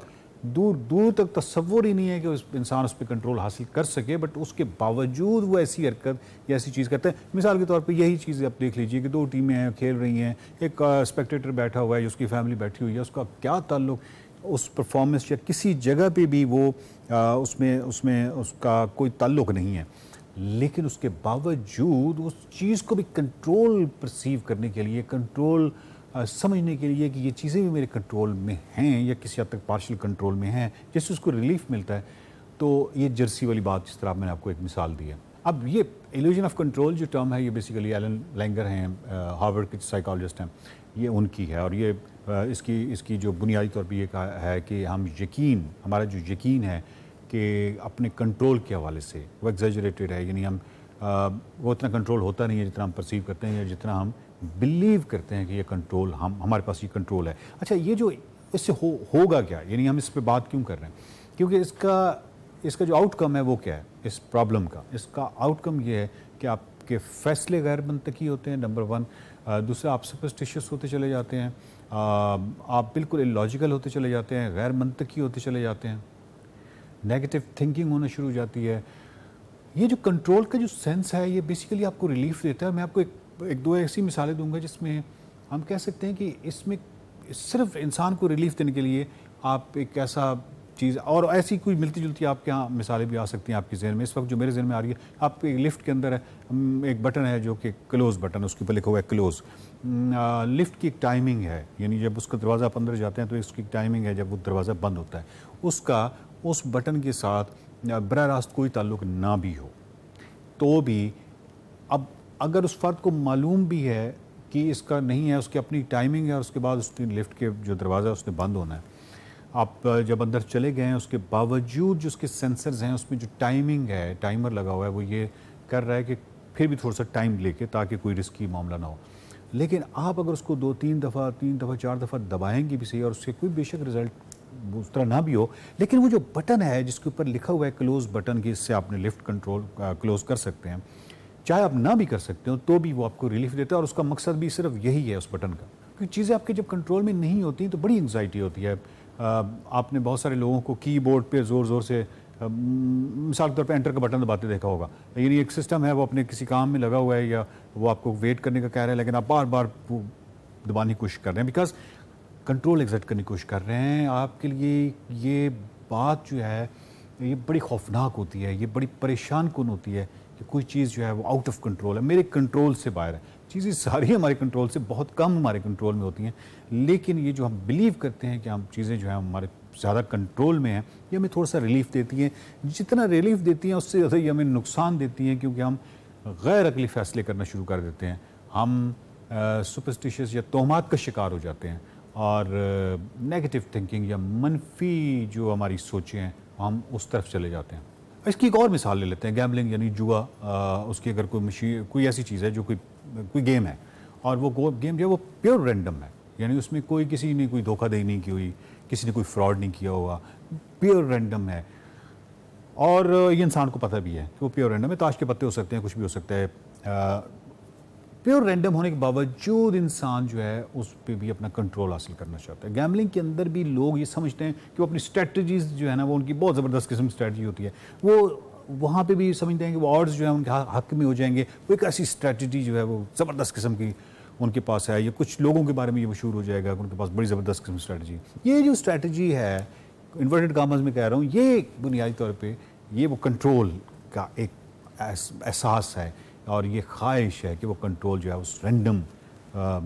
दूर दूर तक तस्वुर ही नहीं है कि उस इंसान उस पर कंट्रोल हासिल कर सके, बट उसके बावजूद वो ऐसी हरकत या ऐसी चीज़ करता है। मिसाल के तौर पे यही चीज़ आप देख लीजिए कि दो टीमें हैं, खेल रही हैं, एक स्पेक्टेटर बैठा हुआ है, उसकी फैमिली बैठी हुई है, उसका क्या ताल्लुक उस परफॉर्मेंस या किसी जगह पे भी वो उसमें उसका कोई ताल्लुक नहीं है, लेकिन उसके बावजूद उस चीज़ को भी कंट्रोल परसीव करने के लिए, कंट्रोल समझने के लिए कि ये चीज़ें भी मेरे कंट्रोल में हैं या किसी हद तक पार्शियल कंट्रोल में हैं, जिससे उसको रिलीफ मिलता है। तो ये जर्सी वाली बात जिस तरह मैंने आपको एक मिसाल दी है। अब ये इल्यूजन ऑफ कंट्रोल जो टर्म है ये बेसिकली एलन लैंगर हैं, हार्वर्ड के साइकोलॉजिस्ट हैं, ये उनकी है और ये इसकी जो बुनियादी तौर पर ये कहा है कि हमारा जो यकीन है कि अपने कंट्रोल के हवाले से वो एग्जैजरेटेड है, यानी हम वो इतना कंट्रोल होता नहीं है जितना हम परसीव करते हैं या जितना हम बिलीव करते हैं कि ये कंट्रोल हमारे पास ये कंट्रोल है। अच्छा, ये जो इससे होगा क्या, यानी हम इस पे बात क्यों कर रहे हैं? क्योंकि इसका जो आउटकम है वो क्या है इस प्रॉब्लम का? इसका आउटकम ये है कि आपके फैसले गैर मंतकी होते हैं, नंबर 1। दूसरा, आप सुपरस्टिशियस होते चले जाते हैं, आप बिल्कुल इलॉजिकल होते चले जाते हैं, गैर मंतकी होते चले जाते हैं, नेगेटिव थिंकिंग होना शुरू हो जाती है। ये जो कंट्रोल का जो सेंस है ये बेसिकली आपको रिलीफ देता है। मैं आपको एक दो ऐसी मिसालें दूंगा जिसमें हम कह सकते हैं कि इसमें सिर्फ इंसान को रिलीफ देने के लिए आप एक ऐसा चीज़, और ऐसी कोई मिलती जुलती आपके यहाँ मिसालें भी आ सकती हैं आपके जहन में। इस वक्त जो मेरे जहन में आ रही है, आप एक लिफ्ट के अंदर है, एक बटन है जो कि क्लोज़ बटन, उसके ऊपर लिखा हुआ है क्लोज़। लिफ्ट की एक टाइमिंग है, यानी जब उसका दरवाज़ा आप अंदर जाते हैं तो इसकी टाइमिंग है जब वो दरवाज़ा बंद होता है। उसका उस बटन के साथ बराह रास्त कोई ताल्लुक़ ना भी हो तो भी, अब अगर उस फ़र्द को मालूम भी है कि इसका नहीं है, उसकी अपनी टाइमिंग है और उसके बाद उसकी लिफ्ट के जो दरवाज़ा उसने बंद होना है, आप जब अंदर चले गए हैं उसके बावजूद जो उसके सेंसर्स हैं उसमें जो टाइमिंग है, टाइमर लगा हुआ है, वो ये कर रहा है कि फिर भी थोड़ा सा टाइम लेके ताकि कोई रिस्की मामला ना हो। लेकिन आप अगर उसको 2-3 दफ़ा 3 दफ़ा 4 दफ़ा दबाएंगे भी सही और उससे कोई बेशक रिज़ल्ट उस तरह ना भी हो, लेकिन वो जो बटन है जिसके ऊपर लिखा हुआ है क्लोज़ बटन की, इससे आपने लिफ्ट कंट्रोल क्लोज़ कर सकते हैं, चाहे आप ना भी कर सकते हो तो भी वो आपको रिलीफ देता है। और उसका मकसद भी सिर्फ यही है उस बटन का, क्योंकि चीज़ें आपके जब कंट्रोल में नहीं होती तो बड़ी एंग्जाइटी होती है। आपने बहुत सारे लोगों को कीबोर्ड पे ज़ोर ज़ोर से मिसाल के तौर पे एंटर का बटन दबाते देखा होगा, यानी एक सिस्टम है वो अपने किसी काम में लगा हुआ है या वो आपको वेट करने का कह रहा है, लेकिन आप बार बार वो दबाने की कोशिश कर रहे हैं, बिकॉज कंट्रोल एग्जर्ट करने की कोशिश कर रहे हैं। आपके लिए ये बात जो है ये बड़ी खौफनाक होती है, ये बड़ी परेशान कुन होती है कि कोई चीज़ जो है वो आउट ऑफ कंट्रोल है, मेरे कंट्रोल से बाहर है। चीज़ें सारी हमारे कंट्रोल से बहुत कम हमारे कंट्रोल में होती हैं, लेकिन ये जो हम बिलीव करते हैं कि हम चीज़ें जो है हमारे ज़्यादा कंट्रोल में हैं, ये हमें थोड़ा सा रिलीफ देती हैं। जितना रिलीफ देती हैं उससे ज़्यादा ये हमें नुकसान देती हैं, क्योंकि हम गैर अकली फ़ैसले करना शुरू कर देते हैं, हम सुपरस्टिशियस या तोहमात का शिकार हो जाते हैं और नेगेटिव थिंकिंग या मनफी जो हमारी सोचें हैं हम उस तरफ चले जाते हैं। इसकी एक और मिसाल ले लेते हैं, गैम्बलिंग यानी जुआ। उसकी अगर कोई ऐसी चीज़ है जो कोई कोई गेम है और वो गेम जो है वो प्योर रैंडम है, यानी उसमें कोई किसी ने कोई धोखाधड़ी नहीं की हुई, किसी ने कोई फ्रॉड नहीं किया हुआ, प्योर रैंडम है और ये इंसान को पता भी है कि वो प्योर रैंडम है। ताश के पत्ते हो सकते हैं, कुछ भी हो सकता है। प्योर रैंडम होने के बावजूद इंसान जो है उस पर भी अपना कंट्रोल हासिल करना चाहता है। गैम्बलिंग के अंदर भी लोग ये समझते हैं कि वो अपनी स्ट्रेटजीज जो है ना वो उनकी बहुत ज़बरदस्त किस्म की स्ट्रेटजी होती है, वो वहाँ पे भी समझते हैं कि वो ऑड्स जो है उनके हक में हो जाएंगे। वो एक ऐसी स्ट्रेटजी जो है वो ज़बरदस्त किस्म की उनके पास है, या कुछ लोगों के बारे में ये मशहूर हो जाएगा कि उनके पास बड़ी ज़बरदस्त किस्म की स्ट्रेटजी। ये जो स्ट्रेटजी है, इन्वर्टेड कामर्स में कह रहा हूँ, ये बुनियादी तौर पे ये वो कंट्रोल का एक एहसास है और ये ख्वाहिश है कि वो कंट्रोल जो है उस रैंडम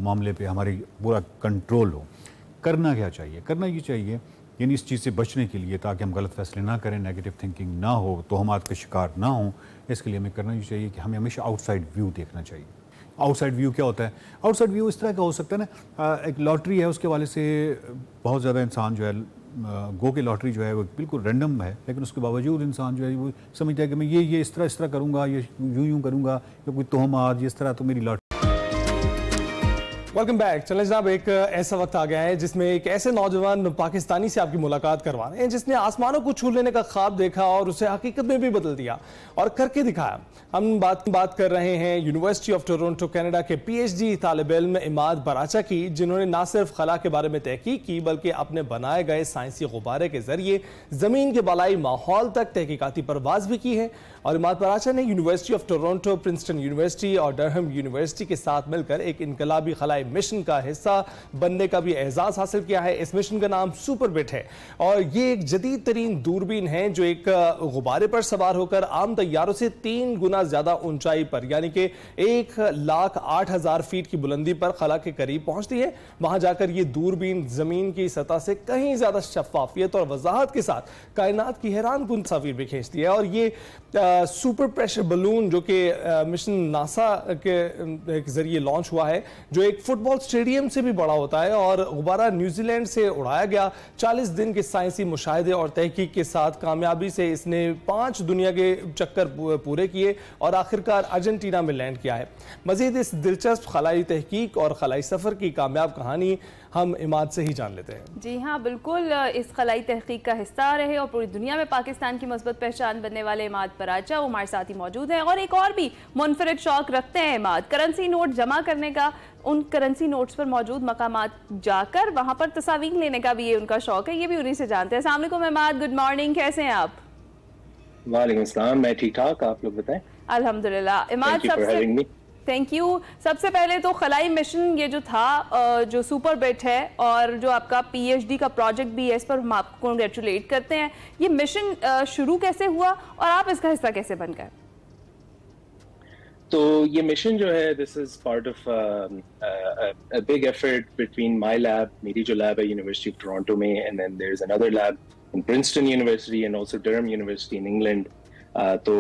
मामले पे हमारी पूरा कंट्रोल हो। करना क्या चाहिए? करना ये चाहिए यानी इस चीज़ से बचने के लिए, ताकि हम गलत फैसले ना करें, नेगेटिव थिंकिंग ना हो, तोहमात का शिकार ना हो, इसके लिए हमें करना ये चाहिए कि हमें हमेशा आउटसाइड व्यू देखना चाहिए। आउटसाइड व्यू क्या होता है? आउटसाइड व्यू इस तरह का हो सकता है ना, एक लॉटरी है, उसके वाले से बहुत ज़्यादा इंसान जो है गो के लॉटरी जो है वो बिल्कुल रैंडम है, लेकिन उसके बावजूद इंसान जो है वो समझता है कि मैं ये इस तरह करूँगा, ये यूँ करूँगा, या कोई तोहमात इस तरह तो मेरी लॉटरी। Welcome back. चलें जनाब, एक ऐसा वक्त आ गया है जिसमें एक ऐसे नौजवान पाकिस्तानी से आपकी मुलाकात करवा रहे हैं जिसने आसमानों को छू लेने का ख्वाब देखा और उसे हकीकत में भी बदल दिया और करके दिखाया। हम बात कर रहे हैं यूनिवर्सिटी ऑफ टोरंटो कनाडा के PhD तालिब इल्म इमाद बराचा की, जिन्होंने ना सिर्फ खला के बारे में तहकीक की बल्कि अपने बनाए गए साइंसी गुब्बारे के जरिए ज़मीन के बालाई माहौल तक तहकीकाती परवाज भी की है। और इमाद बराचा ने university of Toronto, Princeton university और डरहम यूनिवर्सिटी के साथ मिलकर एक इनकलाबी खलाई मिशन का हिस्सा बनने का भी एजाज हासिल किया है। इस मिशन का नाम सुपरबिट है और ये एक जदीद तरीन दूरबीन है जो एक गुब्बारे पर सवार होकर आम तैयारों से 3 गुना ज्यादा ऊंचाई पर, यानी कि 1,08,000 फीट की बुलंदी पर खला के करीब पहुंचती है। वहां जाकर ये दूरबीन जमीन की सतह से कहीं ज्यादा शफाफियत और वजाहत के साथ कायनात की हैरान कुन तस्वीर भी खींचती है। और ये सुपर प्रेशर बलून जो कि मिशन नासा के जरिए लॉन्च हुआ है, जो एक फुटबॉल स्टेडियम से भी बड़ा होता है और गुब्बारा न्यूजीलैंड से उड़ाया गया। 40 दिन के साइंसी मुशाहिदे और तहकीक के साथ कामयाबी से इसने 5 दुनिया के चक्कर पूरे किए और आखिरकार अर्जेंटीना में लैंड किया है। मजीद इस दिलचस्प खलाई तहकीक और खलाई सफर की कामयाब कहानी हम इमाद से ही जान लेते हैं। जी हाँ, बिल्कुल। इस खलाई तहकीक का हिस्सा रहे और पूरी दुनिया में पाकिस्तान की मस्बत पहचान बनने वाले इमाद बराचा वो हमारे साथ ही मौजूद हैं। और एक और भी मुनफरिद शौक रखते हैं इमाद, करेंसी नोट जमा करने का। उन करेंसी नोट्स पर मौजूद मकामात जाकर वहां पर तस्वीर लेने का भी ये उनका शौक है। ये भी उन्हीं से जानते हैं। अस्सलाम वालेकुम इमाद, गुड मॉर्निंग, कैसे हैं आप? वालेकुम अस्सलाम, मैं ठीक ठाक, आप लोग बताएं? अल्हम्दुलिल्लाह। Imad, thank you. सबसे पहले तो खलाई मिशन ये जो था, जो सुपरबिट है और जो आपका PhD का प्रोजेक्ट भी है, इस पर हम आपको कंग्रेचुलेट करते हैं। ये मिशन शुरू कैसे हुआ और आप इसका हिस्सा कैसे बन गए? तो ये मिशन जो है, this is part of a big effort between my lab, मेरी जो लैब है यूनिवर्सिटी ऑफ टोरंटो में, and then there is another lab in Princeton University and also Durham University in England. तो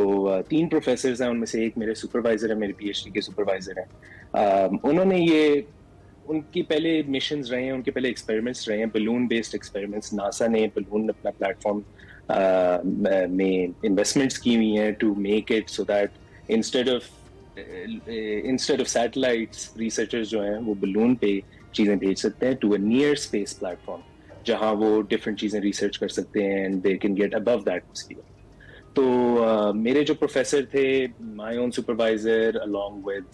3 प्रोफेसर्स हैं, उनमें से एक मेरे सुपरवाइजर है, मेरे PhD के सुपरवाइजर हैं। उन्होंने ये, उनकी पहले मिशंस रहे हैं, उनके पहले एक्सपेरिमेंट्स रहे हैं, बलून बेस्ड एक्सपेरिमेंट्स। नासा ने बलून अपना प्लेटफॉर्म में इन्वेस्टमेंट्स की हुई हैं to make it so that instead of satellites, researchers जो हैं वो बलून पे चीज़ें भेज सकते हैं to a near space platform, जहाँ वो डिफरेंट चीज़ें रिसर्च कर सकते हैं and they can get above the atmosphere. तो मेरे जो प्रोफेसर थे, my own supervisor along with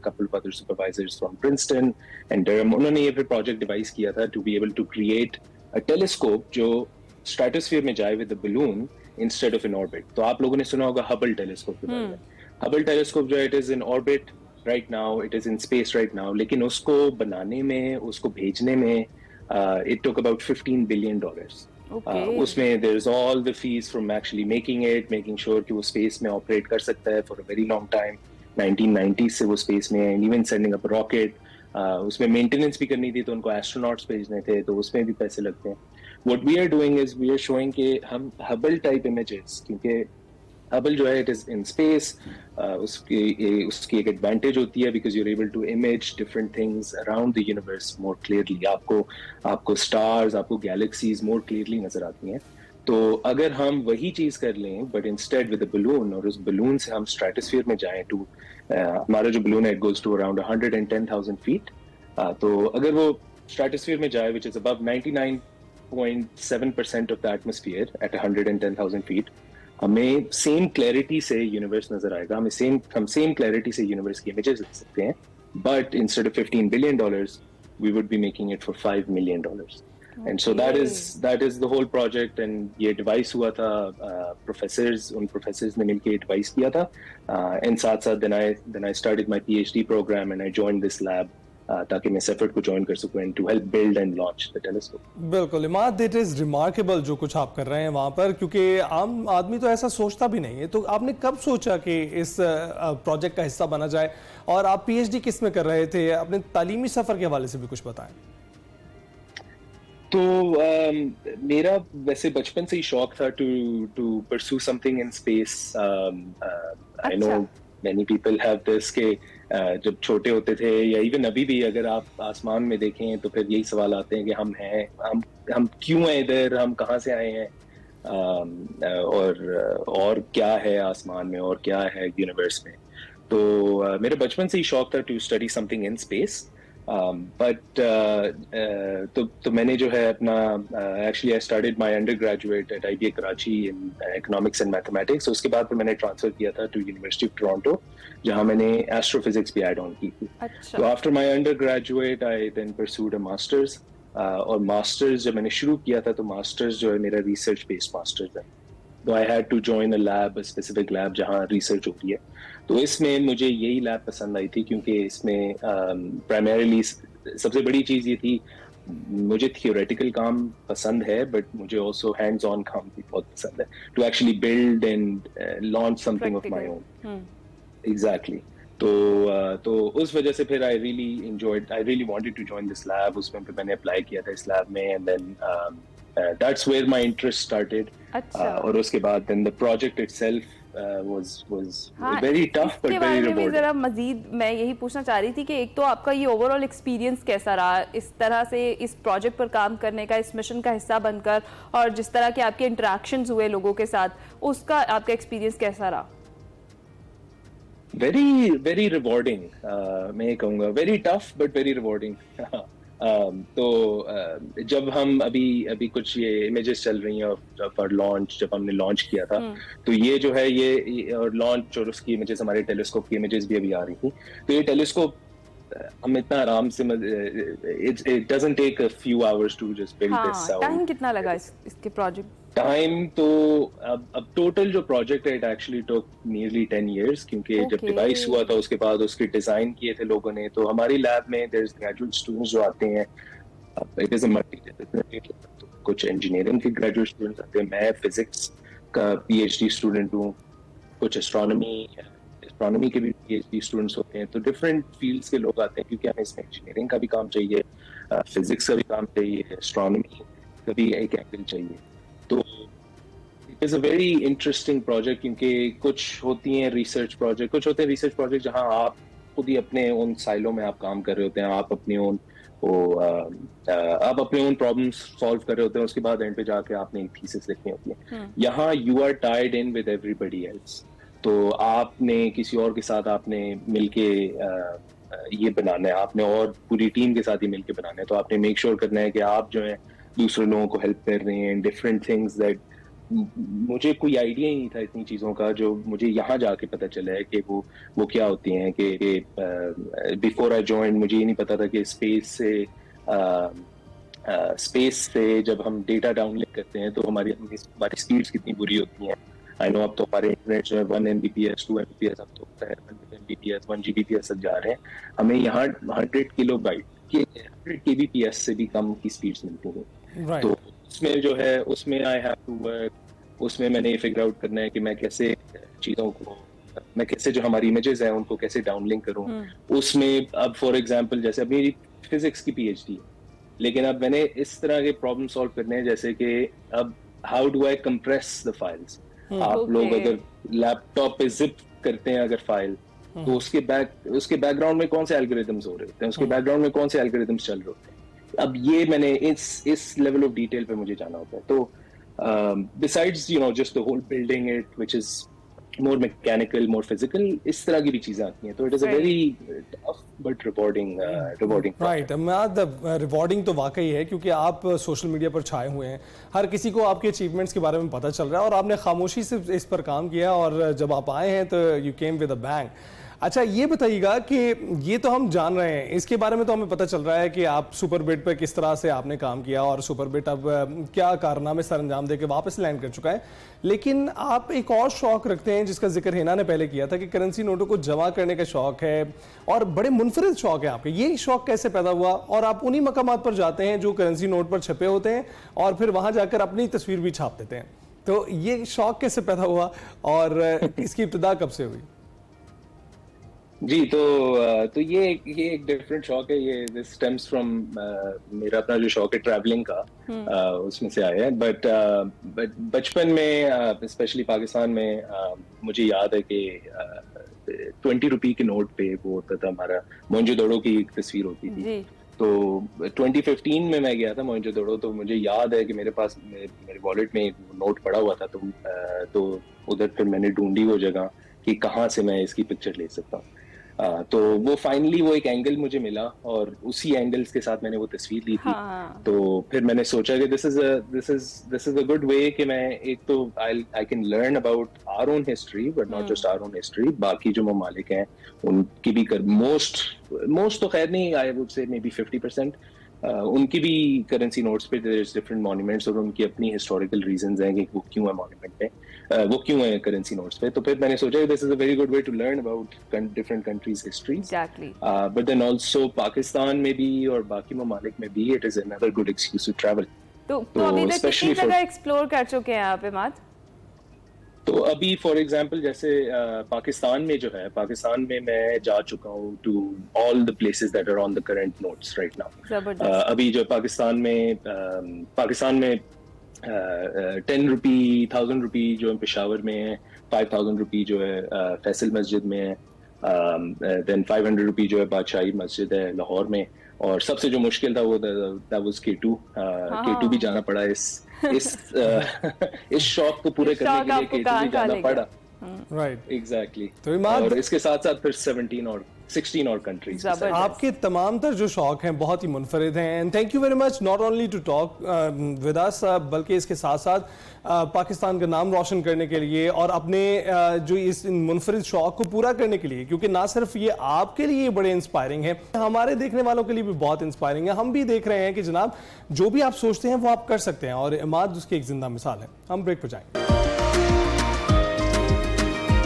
couple of other supervisors from Princeton and Durham, उन्होंने ये फिर प्रोजेक्ट डिवाइस किया था to be able to create a telescope जो स्ट्रेटोस्फीयर में जाए with the balloon instead of in orbit. तो आप लोगों ने सुना होगा हबल टेलीस्कोप के बारे में। हबल टेलीस्कोप जो है, it is in orbit right now, it is in space right now, लेकिन उसको बनाने में, उसको भेजने में इट टुक अबाउट $15 billion। उसमें there is all the fees from actually making it, making sure कि वो स्पेस में ऑपरेट कर सकता है for a very long time. 1990s से वो स्पेस में है, and even sending up rocket, उसमें मेंटेनेंस भी करनी थी, तो उनको एस्ट्रोनॉट्स भेजने थे, तो उसमें भी पैसे लगते हैं। What we are doing is we are showing कि हम हबल टाइप इमेजेस, क्योंकि हबल जो है इट इज इन स्पेस, उसकी एक एडवांटेज होती है because you are able to image different things around the universe more clearly. आपको स्टार्स, आपको गैलेक्सीज मोर क्लियरली नजर आती हैं। तो अगर हम वही चीज कर लें but instead with a balloon, और उस बलून से हम स्ट्रेटोस्फीयर में जाएं टू हमारा जो बलून है it goes to around 110,000 feet, तो अगर वो स्ट्रेटोस्फीयर में जाए which is above 99.7% of the atmosphere at 110,000 feet, हमें सेम क्लैरिटी से यूनिवर्स नजर आएगा, हम सेम क्लैरिटी से यूनिवर्स की इमेजेस ले सकते हैं, but instead of $15 billion we would be making it for $5 million. And so that is the whole project. And ये device हुआ था उन professors ने मिलके device किया था, and साथ then I started my PhD program and I joined this lab ताकि मैं इस एफर्ट को ज्वाइन कर सकूं and to help build and launch the telescope. बिल्कुल इमाद, इट इज रिमार्केबल जो कुछ आप कर रहे हैं वहां पर, क्योंकि आम आदमी तो ऐसा सोचता भी नहीं है। तो आपने कब सोचा कि इस प्रोजेक्ट का हिस्सा बना जाए, और आप पीएचडी किस में कर रहे थे? अपने तालीमी सफर के हवाले से भी कुछ बताएं। तो मेरा वैसे बचपन से ही शौक था to pursue something in space. I know many people have this के जब छोटे होते थे या इवन अभी भी अगर आप आसमान में देखें तो फिर यही सवाल आते हैं कि हम क्यों हैं इधर, हम कहाँ से आए हैं, और क्या है आसमान में और क्या है यूनिवर्स में। तो मेरे बचपन से ही शौक था to study something in space, but तो मैंने जो है अपना actually I started my undergraduate at IBA Karachi in economics and mathematics. उसके बाद फिर मैंने ट्रांसफर किया था टू यूनिवर्सिटी ऑफ टोरंटो, जहां मैंने एस्ट्रोफिजिक्स भी ऐड ऑन की थी। तो after my undergraduate I then pursued a masters, और मास्टर्स जब मैंने शुरू किया था तो मास्टर्स जो है मेरा रिसर्च बेस्ड मास्टर्स है, तो I had to join a lab, specific lab जहां रिसर्च होती है। तो इसमें मुझे यही लैब पसंद आई थी क्योंकि इसमें प्राइमरीली सबसे बड़ी चीज ये थी, मुझे थियोरेटिकल काम पसंद है बट मुझे ऑल्सो हैंड्स ऑन काम भी बहुत पसंद है, to actually build and launch something of my own. Exactly. तो उस वजह से फिर I really wanted to join this lab. उसमें फिर मैंने अप्लाई किया था इस लैब में, and then that's where my interest started. और उसके बाद then the project itself was very tough but very rewarding. जरा मजीद मैं यही पूछना चाह रही थी कि एक तो आपका ये ओवरऑल एक्सपीरियंस कैसा रहा इस तरह से इस प्रोजेक्ट पर काम करने का, इस मिशन का हिस्सा बनकर, और जिस तरह के आपके इंटरेक्शंस हुए लोगों के साथ, उसका आपका एक्सपीरियंस कैसा रहा? very rewarding, मैं ये कहूँगा very tough but very rewarding. तो जब हम अभी कुछ ये इमेजेस चल रही हैं फॉर लॉन्च, जब हमने लॉन्च किया था तो ये जो है ये और लॉन्च और उसकी इमेजेस, हमारे टेलीस्कोप की इमेजेस भी अभी आ रही थी। तो ये टेलीस्कोप हम इतना आराम से it doesn't take a few hours to just build this out. Time कितना लगा इसके प्रोजेक्ट? टाइम तो अब टोटल जो प्रोजेक्ट है it actually took nearly 10 years, क्योंकि जब डिवाइस हुआ था उसके बाद उसके डिजाइन किए थे लोगों ने। तो हमारी लैब में देयर इज ग्रेजुएट स्टूडेंट्स जो आते हैं, इट इज अ मल्टीडिसिप्लिनरी, कुछ इंजीनियरिंग के ग्रेजुएट स्टूडेंट्स आते हैं, मैं फिजिक्स का PhD स्टूडेंट हूँ, कुछ एस्ट्रोनॉमी के भी PhD स्टूडेंट्स होते हैं। तो डिफरेंट फील्ड्स के लोग आते हैं क्योंकि हमें इसमें इंजीनियरिंग का भी काम चाहिए, फिजिक्स का भी काम चाहिए, एस्ट्रोनॉमी का भी एक एंगल चाहिए। तो it is a very interesting project, क्योंकि कुछ होती हैं रिसर्च प्रोजेक्ट जहां आप खुद ही अपने ओन साइलो में आप काम कर रहे होते हैं, आप अपने ओन प्रॉब्लम्स सॉल्व कर रहे होते हैं, उसके बाद एंड पे जाके आपने एक थीसिस लिखनी होती है। यहाँ you are tied in with everybody else, तो आपने किसी और के साथ आपने मिलके ये बनाना है, आपने और पूरी टीम के साथ ही मिलके बनाना है। तो आपने मेक श्योर करना है कि आप जो है दूसरे लोगों को हेल्प कर रहे हैं, डिफरेंट थिंग्स दैट मुझे कोई आइडिया ही नहीं था इतनी चीज़ों का, जो मुझे यहाँ जाके पता चला है कि वो क्या होती हैं। कि बिफोर आई जॉइन मुझे ये नहीं पता था कि स्पेस से जब हम डेटा डाउनलोड करते हैं तो हमारी स्पीड्स कितनी बुरी होती हैं। आई नो अब तो हमारे इंटरनेट जो है 1 Mbps 2 Mbps अब तो होता है 1 Mbps 1 Gbps तक जा रहे हैं। हमें यहाँ 100 किलोबाइट 100 kbps से भी कम की स्पीड्स मिलती हैं। तो उसमें जो है उसमें आई हैव टू वर्क, उसमें मैंने ये फिगर आउट करना है कि मैं कैसे जो हमारी इमेजेस हैं उनको कैसे डाउनलिंक करूं। उसमें अब फॉर एग्जांपल जैसे अब मेरी फिजिक्स की PhD है, लेकिन अब मैंने इस तरह के प्रॉब्लम सॉल्व करने हैं, जैसे कि अब how do I compress the files. आप लोग अगर लैपटॉप पे जिप करते हैं अगर फाइल, तो उसके बैकग्राउंड में कौन से एल्गोरिथम्स हो रहे होते हैं, उसके बैकग्राउंड में कौन से एल्गोरिथम्स चल रहे होते हैं। अब ये मैंने इस लेवल ऑफ डिटेल पे मुझे जाना होता है। तो Besides, just the whole building it, which is more mechanical, more physical, इस तरह की भी चीजें आती हैं, तो it is a very tough but rewarding right. Rewarding तो वाकई है, क्योंकि आप सोशल मीडिया पर छाए हुए हैं, हर किसी को आपके अचीवमेंट्स के बारे में पता चल रहा है और आपने खामोशी से इस पर काम किया और जब आप आए हैं तो you came with a bang. अच्छा, ये बताइएगा कि ये तो हम जान रहे हैं, इसके बारे में तो हमें पता चल रहा है कि आप सुपर बिट पर किस तरह से आपने काम किया और सुपर बिट अब क्या कारनामे सर अंजाम दे के वापस लैंड कर चुका है, लेकिन आप एक और शौक रखते हैं जिसका जिक्र हिना ने पहले किया था कि करेंसी नोटों को जमा करने का शौक है और बड़े मुनफरिद शौक है आपके। ये शौक कैसे पैदा हुआ और आप उन्हीं मकामात पर जाते हैं जो करेंसी नोट पर छपे होते हैं और फिर वहां जाकर अपनी तस्वीर भी छाप देते हैं, तो ये शौक कैसे पैदा हुआ और इसकी इब्तिदा कब से हुई? जी, तो ये एक डिफरेंट शौक है, ये दिस स्टेम्स फ्रॉम मेरा अपना जो शौक है ट्रैवलिंग का, उसमें से आया है। बट बचपन में स्पेशली पाकिस्तान में मुझे याद है कि 20 रुपये के नोट पे वो होता था हमारा मोहनजोदड़ो की एक तस्वीर होती थी। तो 2015 में मैं गया था मोहनजोदड़ो, तो मुझे याद है कि मेरे पास मेरे वॉलेट में एक नोट पड़ा हुआ था, तो उधर फिर मैंने ढूंढी वो जगह कि कहाँ से मैं इसकी पिक्चर ले सकता हूँ। तो वो फाइनली वो एक एंगल मुझे मिला और उसी एंगल्स के साथ मैंने वो तस्वीर ली थी। तो फिर मैंने सोचा कि this is a good way कि मैं एक तो I can learn about our own history, but not just our own history, बाकी जो ममालिक हैं उनकी भी मोस्ट तो खैर नहीं, I would say may be 50% उनकी भी करेंसी नोट्स पे डिफरेंट मॉन्यूमेंट्स और उनकी अपनी हिस्टोरिकल रीजंस हैं कि वो क्यों है मॉन्यूमेंट पे, वो क्यों है करेंसी नोट्स पे। तो फिर मैंने सोचा this is a very good way to learn about different countries histories, but then also Pakistan में भी और बाकी ममालिक में भी it is another good excuse to travel. तो अभी तक कितनी जगह एक्सप्लोर कर चुके हैं आप इमाद? तो अभी फॉर एग्जांपल जैसे पाकिस्तान में जो है, पाकिस्तान में मैं जा चुका हूँ to all the places that are on the current notes right now. अभी जो पाकिस्तान में 10 रुपी 1000 रुपी जो है पेशावर में है, 5000 रुपी जो है फैसल मस्जिद में है, देन 500 रुपी जो है बादशाही मस्जिद है लाहौर में, और सबसे जो मुश्किल था वो दैट वाज K2 भी जाना पड़ा इस शौक को पूरे करने के लिए K2 भी जाना पड़ा। Right, exactly. तो और इसके साथ साथ फिर 16 और कंट्रीज। आपके तमाम तर जो शौक हैं बहुत ही मुनफरिद हैं, and thank you very much not only to talk with us, बल्कि इसके साथ साथ पाकिस्तान का नाम रोशन करने के लिए और अपने जो इस मुनफरिद शौक को पूरा करने के लिए, क्योंकि ना सिर्फ ये आपके लिए बड़े इंस्पायरिंग है, हमारे देखने वालों के लिए भी बहुत इंस्पायरिंग है। हम भी देख रहे हैं कि जनाब जो भी आप सोचते हैं वो आप कर सकते हैं, और इमाद उसकी एक जिंदा मिसाल है। हम ब्रेक पर जाएंगे।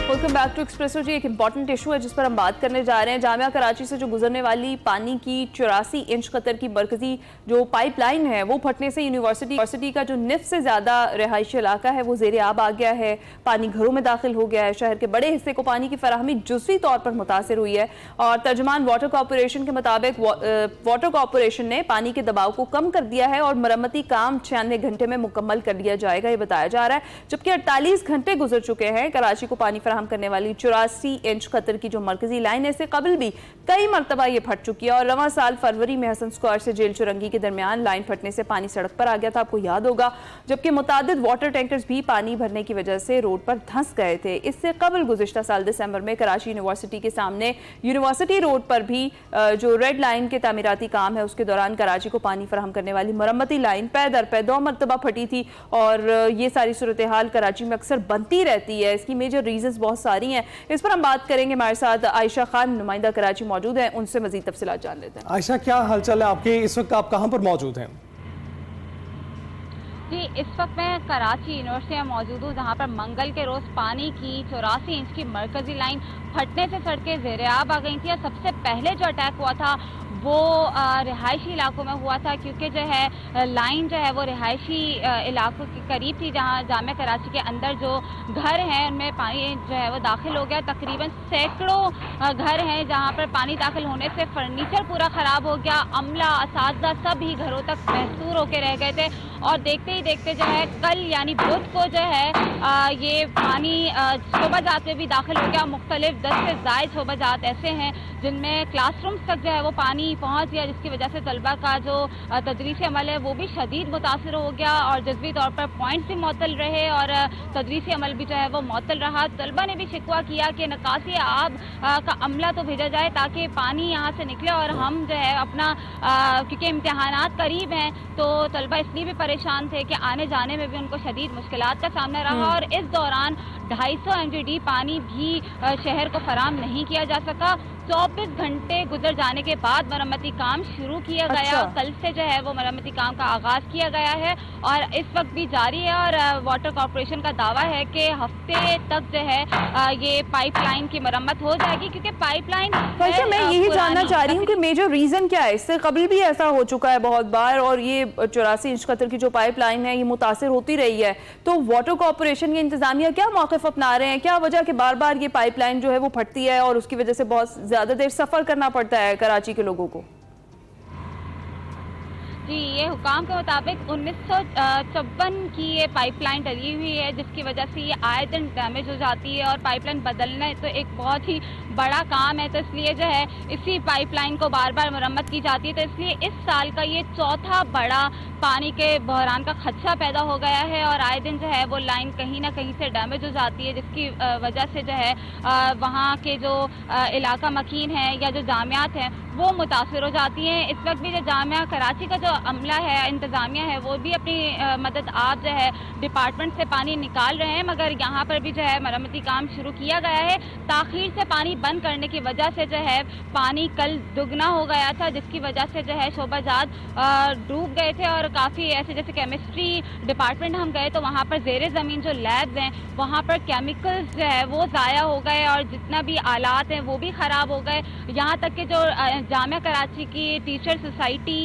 वेलकम बैक टू एक्सप्रेसो जी। एक इंपॉर्टेंट इशू है जिस पर हम बात करने जा रहे हैं। जामिया कराची से जो गुजरने वाली पानी की 84 इंच कतर की मरकजी जो पाइपलाइन है वो फटने से यूनिवर्सिटी का जो निफ से ज़्यादा रिहायशी इलाका है वो ज़ेरे आब आ गया है, पानी घरों में दाखिल हो गया है, शहर के बड़े हिस्से को पानी की फराहमी जुज़वी तौर पर मुतासर हुई है। और तर्जुमान वाटर कॉरपोरेशन के मुताबिक वाटर कॉरपोरेशन ने पानी के दबाव को कम कर दिया है और मरम्मती काम 96 घंटे में मुकम्मल कर लिया जाएगा, ये बताया जा रहा है। जबकि 48 घंटे गुजर चुके हैं। कराची को पानी फराहम करने वाली 84 इंच कतर की जो मरकजी लाइन है इससे कबल भी कई मरतबा ये फट चुकी है, और रवां साल फरवरी में हसन स्क्वायर से जेल चुरंगी के दरमियान लाइन फटने से पानी सड़क पर आ गया था, आपको याद होगा। जबकि मुतादिद वाटर टैंकर्स भी पानी भरने की वजह से रोड पर धंस गए थे। इससे कबल गुज़िश्ता साल दिसंबर में कराची यूनिवर्सिटी के सामने यूनिवर्सिटी रोड पर भी जो रेड लाइन के तामीराती काम है उसके दौरान कराची को पानी फराहम करने वाली मरम्मती लाइन पै दर पै 2 मरतबा फटी थी। और ये सारी सूरत हाल कराची में अक्सर बनती रहती है, इसकी मेजर रीजंस बहुत सारी हैं। इस पर हम बात करेंगे। हमारे साथ आयशा खान नुमाइंदा कराची मौजूद है, उनसे मजीद तफसीलात जान लेते हैं। आयशा, क्या हालचाल है आपके? इस वक्त आप कहां पर मौजूद हैं? जी, इस वक्त मैं कराची यूनिवर्सिटी में मौजूद हूँ, जहाँ पर मंगल के रोज पानी की 84 इंच की मरकजी लाइन फटने से सड़कें ज़ेरे-आब आ गई थी। और सबसे पहले जो अटैक हुआ था वो रिहायशी इलाकों में हुआ था, क्योंकि जो है लाइन जो है वो रिहायशी इलाकों के करीब थी, जहाँ जामिया कराची के अंदर जो घर हैं उनमें पानी जो है वो दाखिल हो गया। तकरीबन सैकड़ों घर हैं जहाँ पर पानी दाखिल होने से फर्नीचर पूरा ख़राब हो गया, अमला असातिज़ा सब ही घरों तक महसूर होकर रह गए थे। और देखते ही देखते जो है कल यानी बुध को जो है ये पानी शोबाजात में भी दाखिल हो गया। मुख्तलिफ 10 से ज़ायद शोबाजात ऐसे हैं जिनमें क्लासरूम्स तक जो है वो पानी पानी पहुंच गया, जिसकी वजह से तलबा का जो तदरीसी अमल है वो भी शदीद मुतासर हो गया और जज्बी तौर पर पॉइंट्स भी मुअत्तल रहे और तदरीसी अमल भी जो है वो मुअत्तल रहा। तलबा ने भी शिकवा किया कि निकासी आब का अमला तो भेजा जाए ताकि पानी यहाँ से निकले और हम जो है अपना क्योंकि इम्तिहानात करीब हैं तो तलबा इसलिए भी परेशान थे कि आने जाने में भी उनको शदीद मुश्किलात का सामना रहा और इस दौरान 250 MGD पानी भी शहर को फराम नहीं किया जा सका। 24 घंटे गुजर जाने के बाद मरम्मती काम शुरू किया गया। कल से जो है वो मरम्मती काम का आगाज किया गया है और इस वक्त भी जारी है और वाटर कॉर्पोरेशन का दावा है कि हफ्ते तक जो है ये पाइपलाइन की मरम्मत हो जाएगी क्योंकि पाइपलाइन मैं यही जानना चाह रही हूँ कि मेजर रीजन क्या है। इससे कबल भी ऐसा हो चुका है बहुत बार और ये 84 इंच कतर की जो पाइपलाइन है ये मुतासिर होती रही है, तो वाटर कॉर्पोरेशन की इंतजामिया क्या मौक़िफ़ अपना रहे हैं? क्या वजह कि बार बार ये पाइपलाइन जो है वो फटती है और उसकी वजह से बहुत ज्यादा देर सफर करना पड़ता है कराची के लोगों को? जी, ये हुकाम के मुताबिक 1954 की ये पाइपलाइन डली हुई है जिसकी वजह से ये आए दिन डैमेज हो जाती है और पाइपलाइन बदलना तो एक बहुत ही बड़ा काम है, तो इसलिए जो है इसी पाइपलाइन को बार बार मरम्मत की जाती है। तो इसलिए इस साल का ये चौथा बड़ा पानी के बहरान का खदशा पैदा हो गया है और आए दिन जो है वो लाइन कहीं ना कहीं से डैमेज हो जाती है जिसकी वजह से जो है वहाँ के जो इलाका मकीन है या जो जामियात हैं वो मुतासर हो जाती हैं। इस वक्त भी जो जामिया कराची का जो अमला है, इंतज़ामिया है, वो भी अपनी मदद आप जो है डिपार्टमेंट से पानी निकाल रहे हैं मगर यहाँ पर भी जो है मरम्मती काम शुरू किया गया है। ताख़ीर से पानी बंद करने की वजह से जो है पानी कल दुगना हो गया था जिसकी वजह से जो है शोबाजात डूब गए थे और काफ़ी ऐसे जैसे केमिस्ट्री डिपार्टमेंट हम गए तो वहाँ पर ज़ेरे ज़मीन जो लैब्स हैं वहाँ पर केमिकल्स जो है वो ज़ाया हो गए और जितना भी आलात हैं वो भी ख़राब हो गए। यहाँ तक कि जो जामिया कराची की टीचर सोसाइटी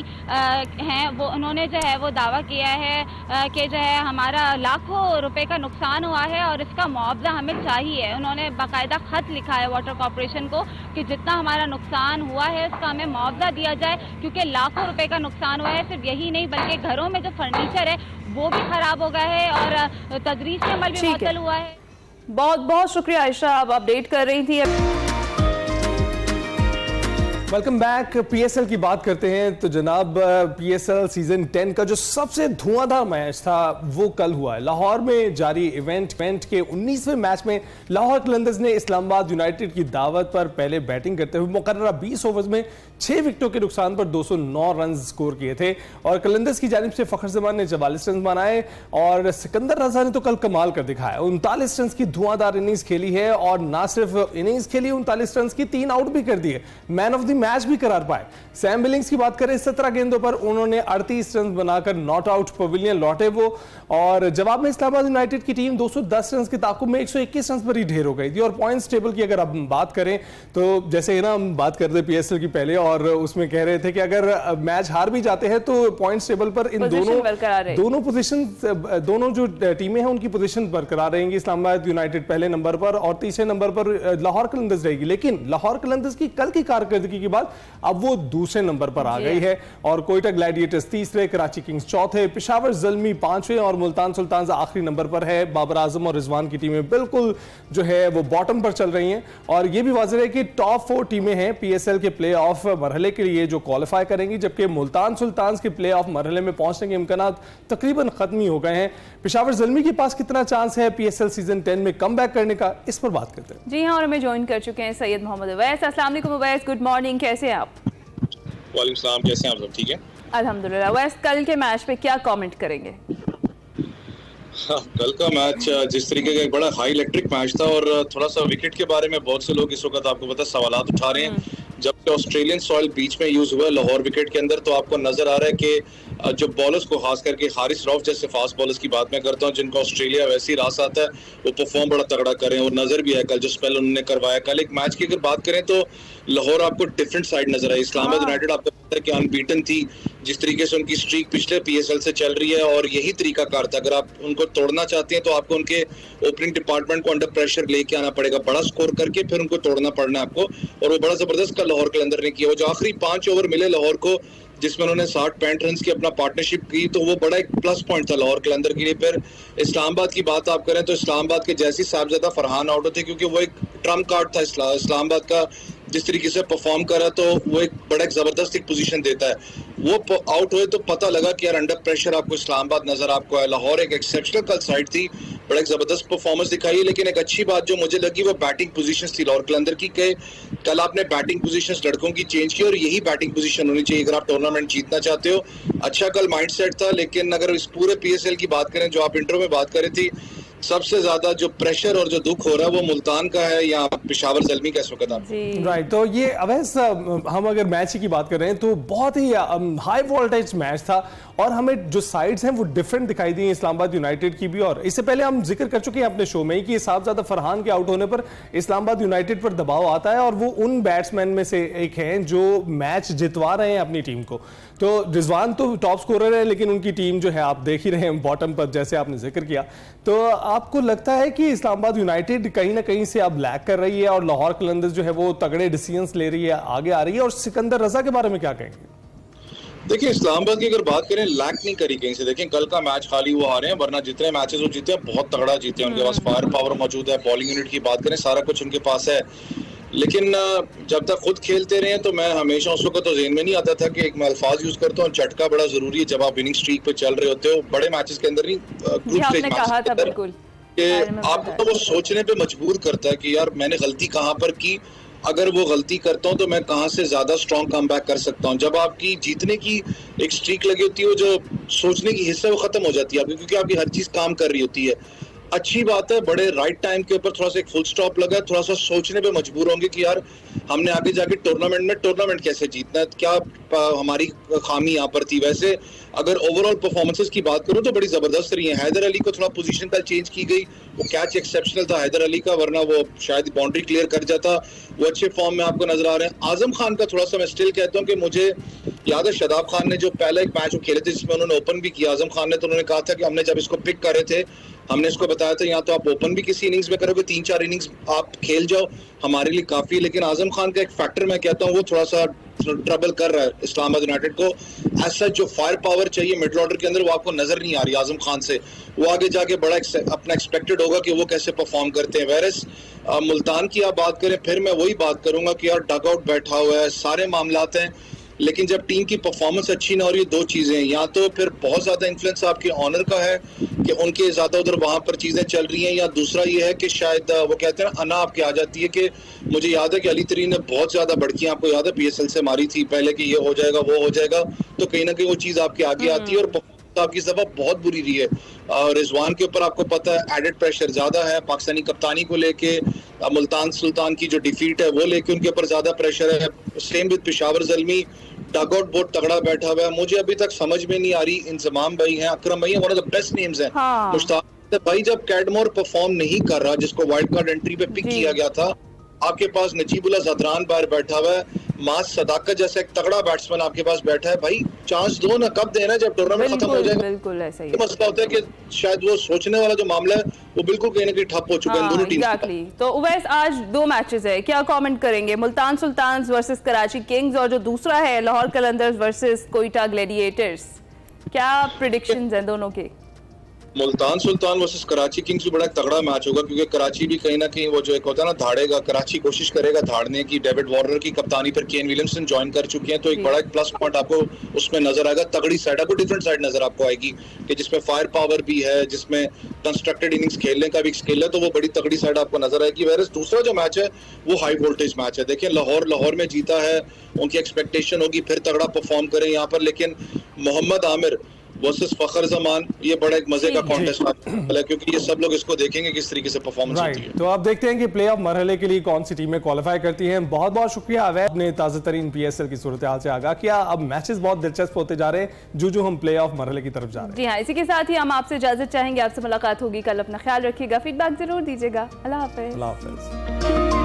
हैं वो उन्होंने जो है वो दावा किया है कि जो है हमारा लाखों रुपए का नुकसान हुआ है और इसका मुआवजा हमें चाहिए। उन्होंने बाकायदा खत लिखा है वाटर कॉर्पोरेशन को कि जितना हमारा नुकसान हुआ है उसका हमें मुआवजा दिया जाए क्योंकि लाखों रुपए का नुकसान हुआ है। सिर्फ यही नहीं बल्कि घरों में जो फर्नीचर है वो भी खराब हो गया है और तदरीसी अमल भी मुअत्तल हुआ है। बहुत बहुत शुक्रिया आयशा, आप अपडेट कर रही थी। Welcome back. पीएसएल की बात करते हैं तो जनाब पीएसएल सीजन 10 का जो सबसे धुआंधार मैच था वो कल हुआ है। लाहौर में जारी इवेंट के 19वें मैच में लाहौर कलंदर्स ने इस्लामाबाद यूनाइटेड की दावत पर पहले बैटिंग करते हुए मुकर्ररा 20 ओवर्स में 6 विकेटों के नुकसान पर 209 रन स्कोर किए थे और कलंदर्स की जानिब से फखर जमान ने 44 रन बनाए और सिकंदर रजा ने तो कल कमाल कर दिखाया। 39 रन की धुआंधार इनिंग्स खेली है और ना सिर्फ इनिंग्स खेली, 39 रन की 3 आउट भी कर दिए, मैन ऑफ द मैच भी करार पाए। सैम बिलिंग्स की बात करें, 17 गेंदों पर उन्होंने 38 रन बनाकर नॉट आउट पवेलियन लौटे वो और जवाब में इस्लामाबाद यूनाइटेड की टीम 210 रन के ताकुब में 121 रन पर ही ढेर हो गई थी। और पॉइंट्स टेबल की अगर आप बात करें तो जैसे ना हम बात करते पीएसएल की पहले और उसमें कह रहे थे कि अगर मैच हार भी जाते हैं तो पॉइंट्स टेबल पर इन दोनों पोजीशन, दोनों जो टीमें हैं उनकी पोजीशन बरकरार रहेंगी। इस्लामाबाद यूनाइटेड पहले नंबर पर और तीसरे नंबर पर लाहौर कलंदर्स रहेगी, लेकिन लाहौर कलंदर्स की कल की कारकर्दगी के बाद अब वो दूसरे नंबर पर आ गई है और कोयटा ग्लैडिएटर्स तीसरे, कराची किंग्स चौथे, पेशावर ज़ल्मी पांचवें और मुल्तान सुल्तान्स आखिरी नंबर पर है। बाबर आजम और रिजवान की टीमें बिल्कुल जो है वो बॉटम पर चल रही हैं और ये भी वाज़ेह है कि टॉप 4 टीमें हैं पीएसएल के प्ले ऑफ मरहले के लिए जो क्वालिफाई करेंगी, जबकि मुल्तान सुल्तान्स के प्ले ऑफ मरहले में पहुंचने के इम्कान तकरीबन खत्म ही हो गए हैं। पेशावर ज़ल्मी के पास कितना चांस है पीएसएल सीजन 10 में कम बैक करने का, इस पर बात करते हैं। जी हाँ, और हमें ज्वाइन कर चुके हैं सैयद मोहम्मद अवैस। अस्सलाम वालेकुम अवैस, गुड मॉर्निंग, कैसे हैं आप? वालेकुम सलाम, कैसे हैं आप सब? ठीक है अल्हम्दुलिल्लाह। अवैस, कल के मैच पे क्या कमेंट करेंगे? हाँ, कल का मैच जिस तरीके का एक बड़ा हाई इलेक्ट्रिक मैच था और थोड़ा सा विकेट के बारे में बहुत से लोग इस वक्त आपको पता सवालात उठा रहे हैं। जब ऑस्ट्रेलियन सॉइल बीच में यूज हुआ लाहौर विकेट के अंदर तो आपको नजर आ रहा है कि जो बॉलर्स को खास करके हारिस रऊफ जैसे फास्ट बॉलर्स की बात मैं करता हूँ जिनको ऑस्ट्रेलिया वैसे ही रास आता है, वो परफॉर्म बड़ा तगड़ा करें और नजर भी है कल जो स्पेल उन्होंने करवाया। कल एक मैच की अगर बात करें तो लाहौर आपको डिफरेंट साइड नजर आई। इस्लामाबाद यूनाइटेड आपको पता है कि अनबीटन थी, जिस तरीके से उनकी स्ट्रीक पिछले पीएसएल से चल रही है और यही तरीका कार था। अगर आप उनको तोड़ना चाहते हैं तो आपको उनके ओपनिंग डिपार्टमेंट को अंडर प्रेशर लेके आना पड़ेगा, बड़ा स्कोर करके फिर उनको तोड़ना पड़ना है आपको, और वो बड़ा जबरदस्त का लाहौर कलंदर ने किया। वो जो आखिरी 5 ओवर मिले लाहौर को जिसमें उन्होंने 60-65 रन की अपना पार्टनरशिप की तो वो बड़ा एक प्लस पॉइंट था लाहौर कलंदर के लिए। फिर इस्लामाबाद की बात आप करें तो इस्लामाबाद के जैसी साहबजादा फरहान आउट होते क्योंकि वो एक ट्रम्प कार्ड था इस्लामाबाद का जिस तरीके से परफॉर्म करा तो वो एक बड़ा जबरदस्त एक पोजीशन देता है। वो आउट हुए तो पता लगा कि यार अंडर प्रेशर आपको इस्लामाबाद नजर आपको है। लाहौर एक एक्सेप्शनल कल साइड थी, बड़ा एक जबरदस्त परफॉर्मेंस दिखाई, लेकिन एक अच्छी बात जो मुझे लगी वो बैटिंग पोजीशंस थी लाहौर कलंदर की। कल आपने बैटिंग पोजीशंस लड़कों की चेंज की और यही बैटिंग पोजीशन होनी चाहिए अगर आप टूर्नामेंट जीतना चाहते हो। अच्छा कल माइंडसेट था, लेकिन अगर इस पूरे PSL की बात करें जो आप इंट्रो में बात कर रही थी, सबसे ज्यादा जो प्रेशर और जो दुख हो रहा है वो मुल्तान का है या पेशावर ज़ल्मी का इस वक्त आप। राइट, तो ये अवैस हम अगर मैच की बात कर रहे हैं तो बहुत ही हाई वोल्टेज मैच था और हमें जो साइड्स हैं वो डिफरेंट दिखाई दी इस्लामाबाद यूनाइटेड की भी। और इससे पहले हम जिक्र कर चुके हैं अपने शो में कि साहबजादा फरहान के आउट होने पर इस्लामाबाद यूनाइटेड पर दबाव आता है और वो उन बैट्समैन में से एक हैं जो मैच जितवा रहे हैं अपनी टीम को। तो रिजवान तो टॉप स्कोरर है, लेकिन उनकी टीम जो है आप देख ही रहे हैं बॉटम पर, जैसे आपने जिक्र किया। तो आपको लगता है कि इस्लामाबाद यूनाइटेड कहीं ना कहीं से अब लैग कर रही है और लाहौर कलंदर्स जो है वो तगड़े डिसीजंस ले रही है, आगे आ रही है? और सिकंदर रजा के बारे में क्या कहेंगे? देखिए इस्लामाबाद की अगर बात करें, लैक नहीं करी कहीं से। देखिए कल का मैच खाली वो हारे हैं, वरना जितने मैचेस वो जीते हैं बहुत तगड़ा जीते हैं। उनके पास फायर पावर मौजूद है, बॉलिंग यूनिट की बात करें सारा कुछ उनके पास है। लेकिन जब तक खुद खेलते रहे तो मैं हमेशा उस वक्त तो ज़हन में नहीं आता था कि एक मैं अल्फाज यूज करता हूँ, झटका बड़ा जरूरी है जब आप विनिंग स्ट्रीक पे चल रहे होते हो। बड़े मैचेस के अंदर नहीं, ग्रुप स्टेज मैच आपको वो सोचने पे मजबूर करता है कि यार मैंने गलती कहाँ पर की, अगर वो गलती करता हूँ तो मैं कहाँ से ज्यादा स्ट्रॉन्ग कम बैक कर सकता हूँ। जब आपकी जीतने की एक स्ट्रीक लगी होती है, जो सोचने की हिस्सा वो खत्म हो जाती है आपकी, क्योंकि आपकी हर चीज काम कर रही होती है। अच्छी बात है, बड़े राइट टाइम के ऊपर थोड़ा सा एक फुल स्टॉप लगा, थोड़ा सा सोचने पे मजबूर होंगे कि यार हमने आगे जाके टूर्नामेंट कैसे जीतना है, क्या हमारी खामी यहाँ पर थी। वैसे अगर ओवरऑल परफॉर्मेंसेस की बात करूं तो बड़ी जबरदस्त रही है। हैदर अली को थोड़ा पोजीशन का चेंज की गई, वो कैच एक्सेप्शनल था हैदर अली का, वरना वो शायद बाउंड्री क्लियर कर जाता। वो अच्छे फॉर्म में आपको नजर आ रहे हैं। आजम खान का थोड़ा सा मैं स्टिल कहता हूँ कि मुझे याद है शादाब खान ने जो पहला एक मैच वो खेले थे जिसमें उन्होंने ओपन भी किया, आजम खान ने, तो उन्होंने कहा था कि हमने जब इसको पिक कर रहे थे हमने इसको बताया था या तो आप ओपन भी किसी इनिंग्स में करोगे, 3-4 इनिंग्स आप खेल जाओ हमारे लिए काफी है। लेकिन आजम खान का एक फैक्टर मैं कहता हूँ वो थोड़ा सा ट्रबल कर रहा है इस्लामाबाद यूनाइटेड को। ऐसा जो फायर पावर चाहिए मिडिल ऑर्डर के अंदर वो आपको नजर नहीं आ रही आजम खान से। वो आगे जाके बड़ा अपना एक्सपेक्टेड होगा कि वो कैसे परफॉर्म करते हैं। वेरस मुल्तान की आप बात करें, फिर मैं वही बात करूंगा कि यार डग आउट बैठा हुआ है, सारे मामलात हैं, लेकिन जब टीम की परफॉर्मेंस अच्छी ना हो रही है, दो चीजें हैं, या तो फिर बहुत ज्यादा इन्फ्लुएंस आपके ऑनर का है कि उनके ज्यादा उधर वहां पर चीजें चल रही हैं, या दूसरा ये है कि शायद वो कहते हैं अना आपके आ जाती है कि मुझे याद है कि अली तरीन ने बहुत ज्यादा बढ़कियां आपको याद है PSL से मारी थी पहले कि ये हो जाएगा वो हो जाएगा, तो कहीं ना कहीं वो चीज आपके आगे आती है और आपकी सफा बहुत बुरी रही है। और रिजवान के ऊपर आपको पता है एडेड प्रेशर ज्यादा है, पाकिस्तानी कप्तानी को लेके, मुल्तान सुल्तान की जो डिफीट है वो लेके उनके ऊपर ज्यादा प्रेशर है। Same with Peshawar Zalmi, dug out बहुत तगड़ा बैठा हुआ है। मुझे अभी तक समझ में नहीं आ रही, इंजमाम भाई हैं, अकरम भाई हैं, one of the best names हैं। मुश्ताक भाई जब कैडमोर परफॉर्म नहीं कर रहा, जिसको वाइल्ड कार्ड एंट्री पे पिक किया गया था, आपके पास नजीबुल्लाह ज़दरान बाहर बैठा हुआ है, मास सदाकत जैसा एक तगड़ा बैट्समैन आपके पास बैठा है। भाई चांस दो ना, कब देना जब टूर्नामेंट खत्म हो जाएगा। बिल्कुल ऐसा ही मसला होता है कि शायद वो सोचने वाला जो मामला है वो बिल्कुल कहीं ना कहीं ठप हो चुका है दोनों टीम। तो उवैस आज 2 मैचेस है, क्या कमेंट करेंगे? मुल्तान सुल्तान्स वर्सेस कराची किंग्स और जो दूसरा है लाहौर कलंदर्स वर्सेस कोयटा ग्लैडिएटर्स, क्या प्रेडिक्शंस हैं दोनों के? मुल्तान सुल्तान वर्सेस कराची किंग्स भी बड़ा तगड़ा मैच होगा, क्योंकि कराची भी कहीं ना कहीं वो जो एक होता है ना धाड़ेगा, कराची कोशिश करेगा धाड़ने की। डेविड वार्नर की कप्तानी पर केन विलियमसन ज्वाइन कर चुके हैं, तो एक बड़ा एक प्लस पॉइंट आपको उसमें नजर आएगा। तगड़ी साइड आपको, डिफरेंट साइड नजर आपको आएगी कि जिसमें फायर पावर भी है, जिसमें कंस्ट्रक्टेड इनिंग्स खेलने का भी स्किल है, तो वो बड़ी तगड़ी साइड आपको नजर आएगी। वेरस दूसरा जो मैच है वो हाई वोल्टेज मैच है। देखिए लाहौर में जीता है, उनकी एक्सपेक्टेशन होगी फिर तगड़ा परफॉर्म करें यहाँ पर, लेकिन मोहम्मद आमिर वर्सेस फखर जमान, ये बड़ा एक मजे का कॉन्टेस्ट है, क्योंकि ये सब लोग इसको देखेंगे किस तरीके से परफॉर्मेंस होती है। तो आप देखते हैं कि प्ले ऑफ मरहले के लिए कौन सी टीमें क्वालिफाई करती हैं। बहुत बहुत शुक्रिया अवैध ने ताज़ा तरीन PSL की सूरत हाल से आगाह किया। अब मैचेस बहुत दिलचस्प होते जा रहे हैं जो हम प्ले ऑफ मरहले की तरफ जा रहे हैं। जी हाँ, इसी के साथ ही हम आपसे इजाजत चाहेंगे, आपसे मुलाकात होगी कल। अपना ख्याल रखिएगा, फीडबैक जरूर दीजिएगा। अल्लाह हाफिज।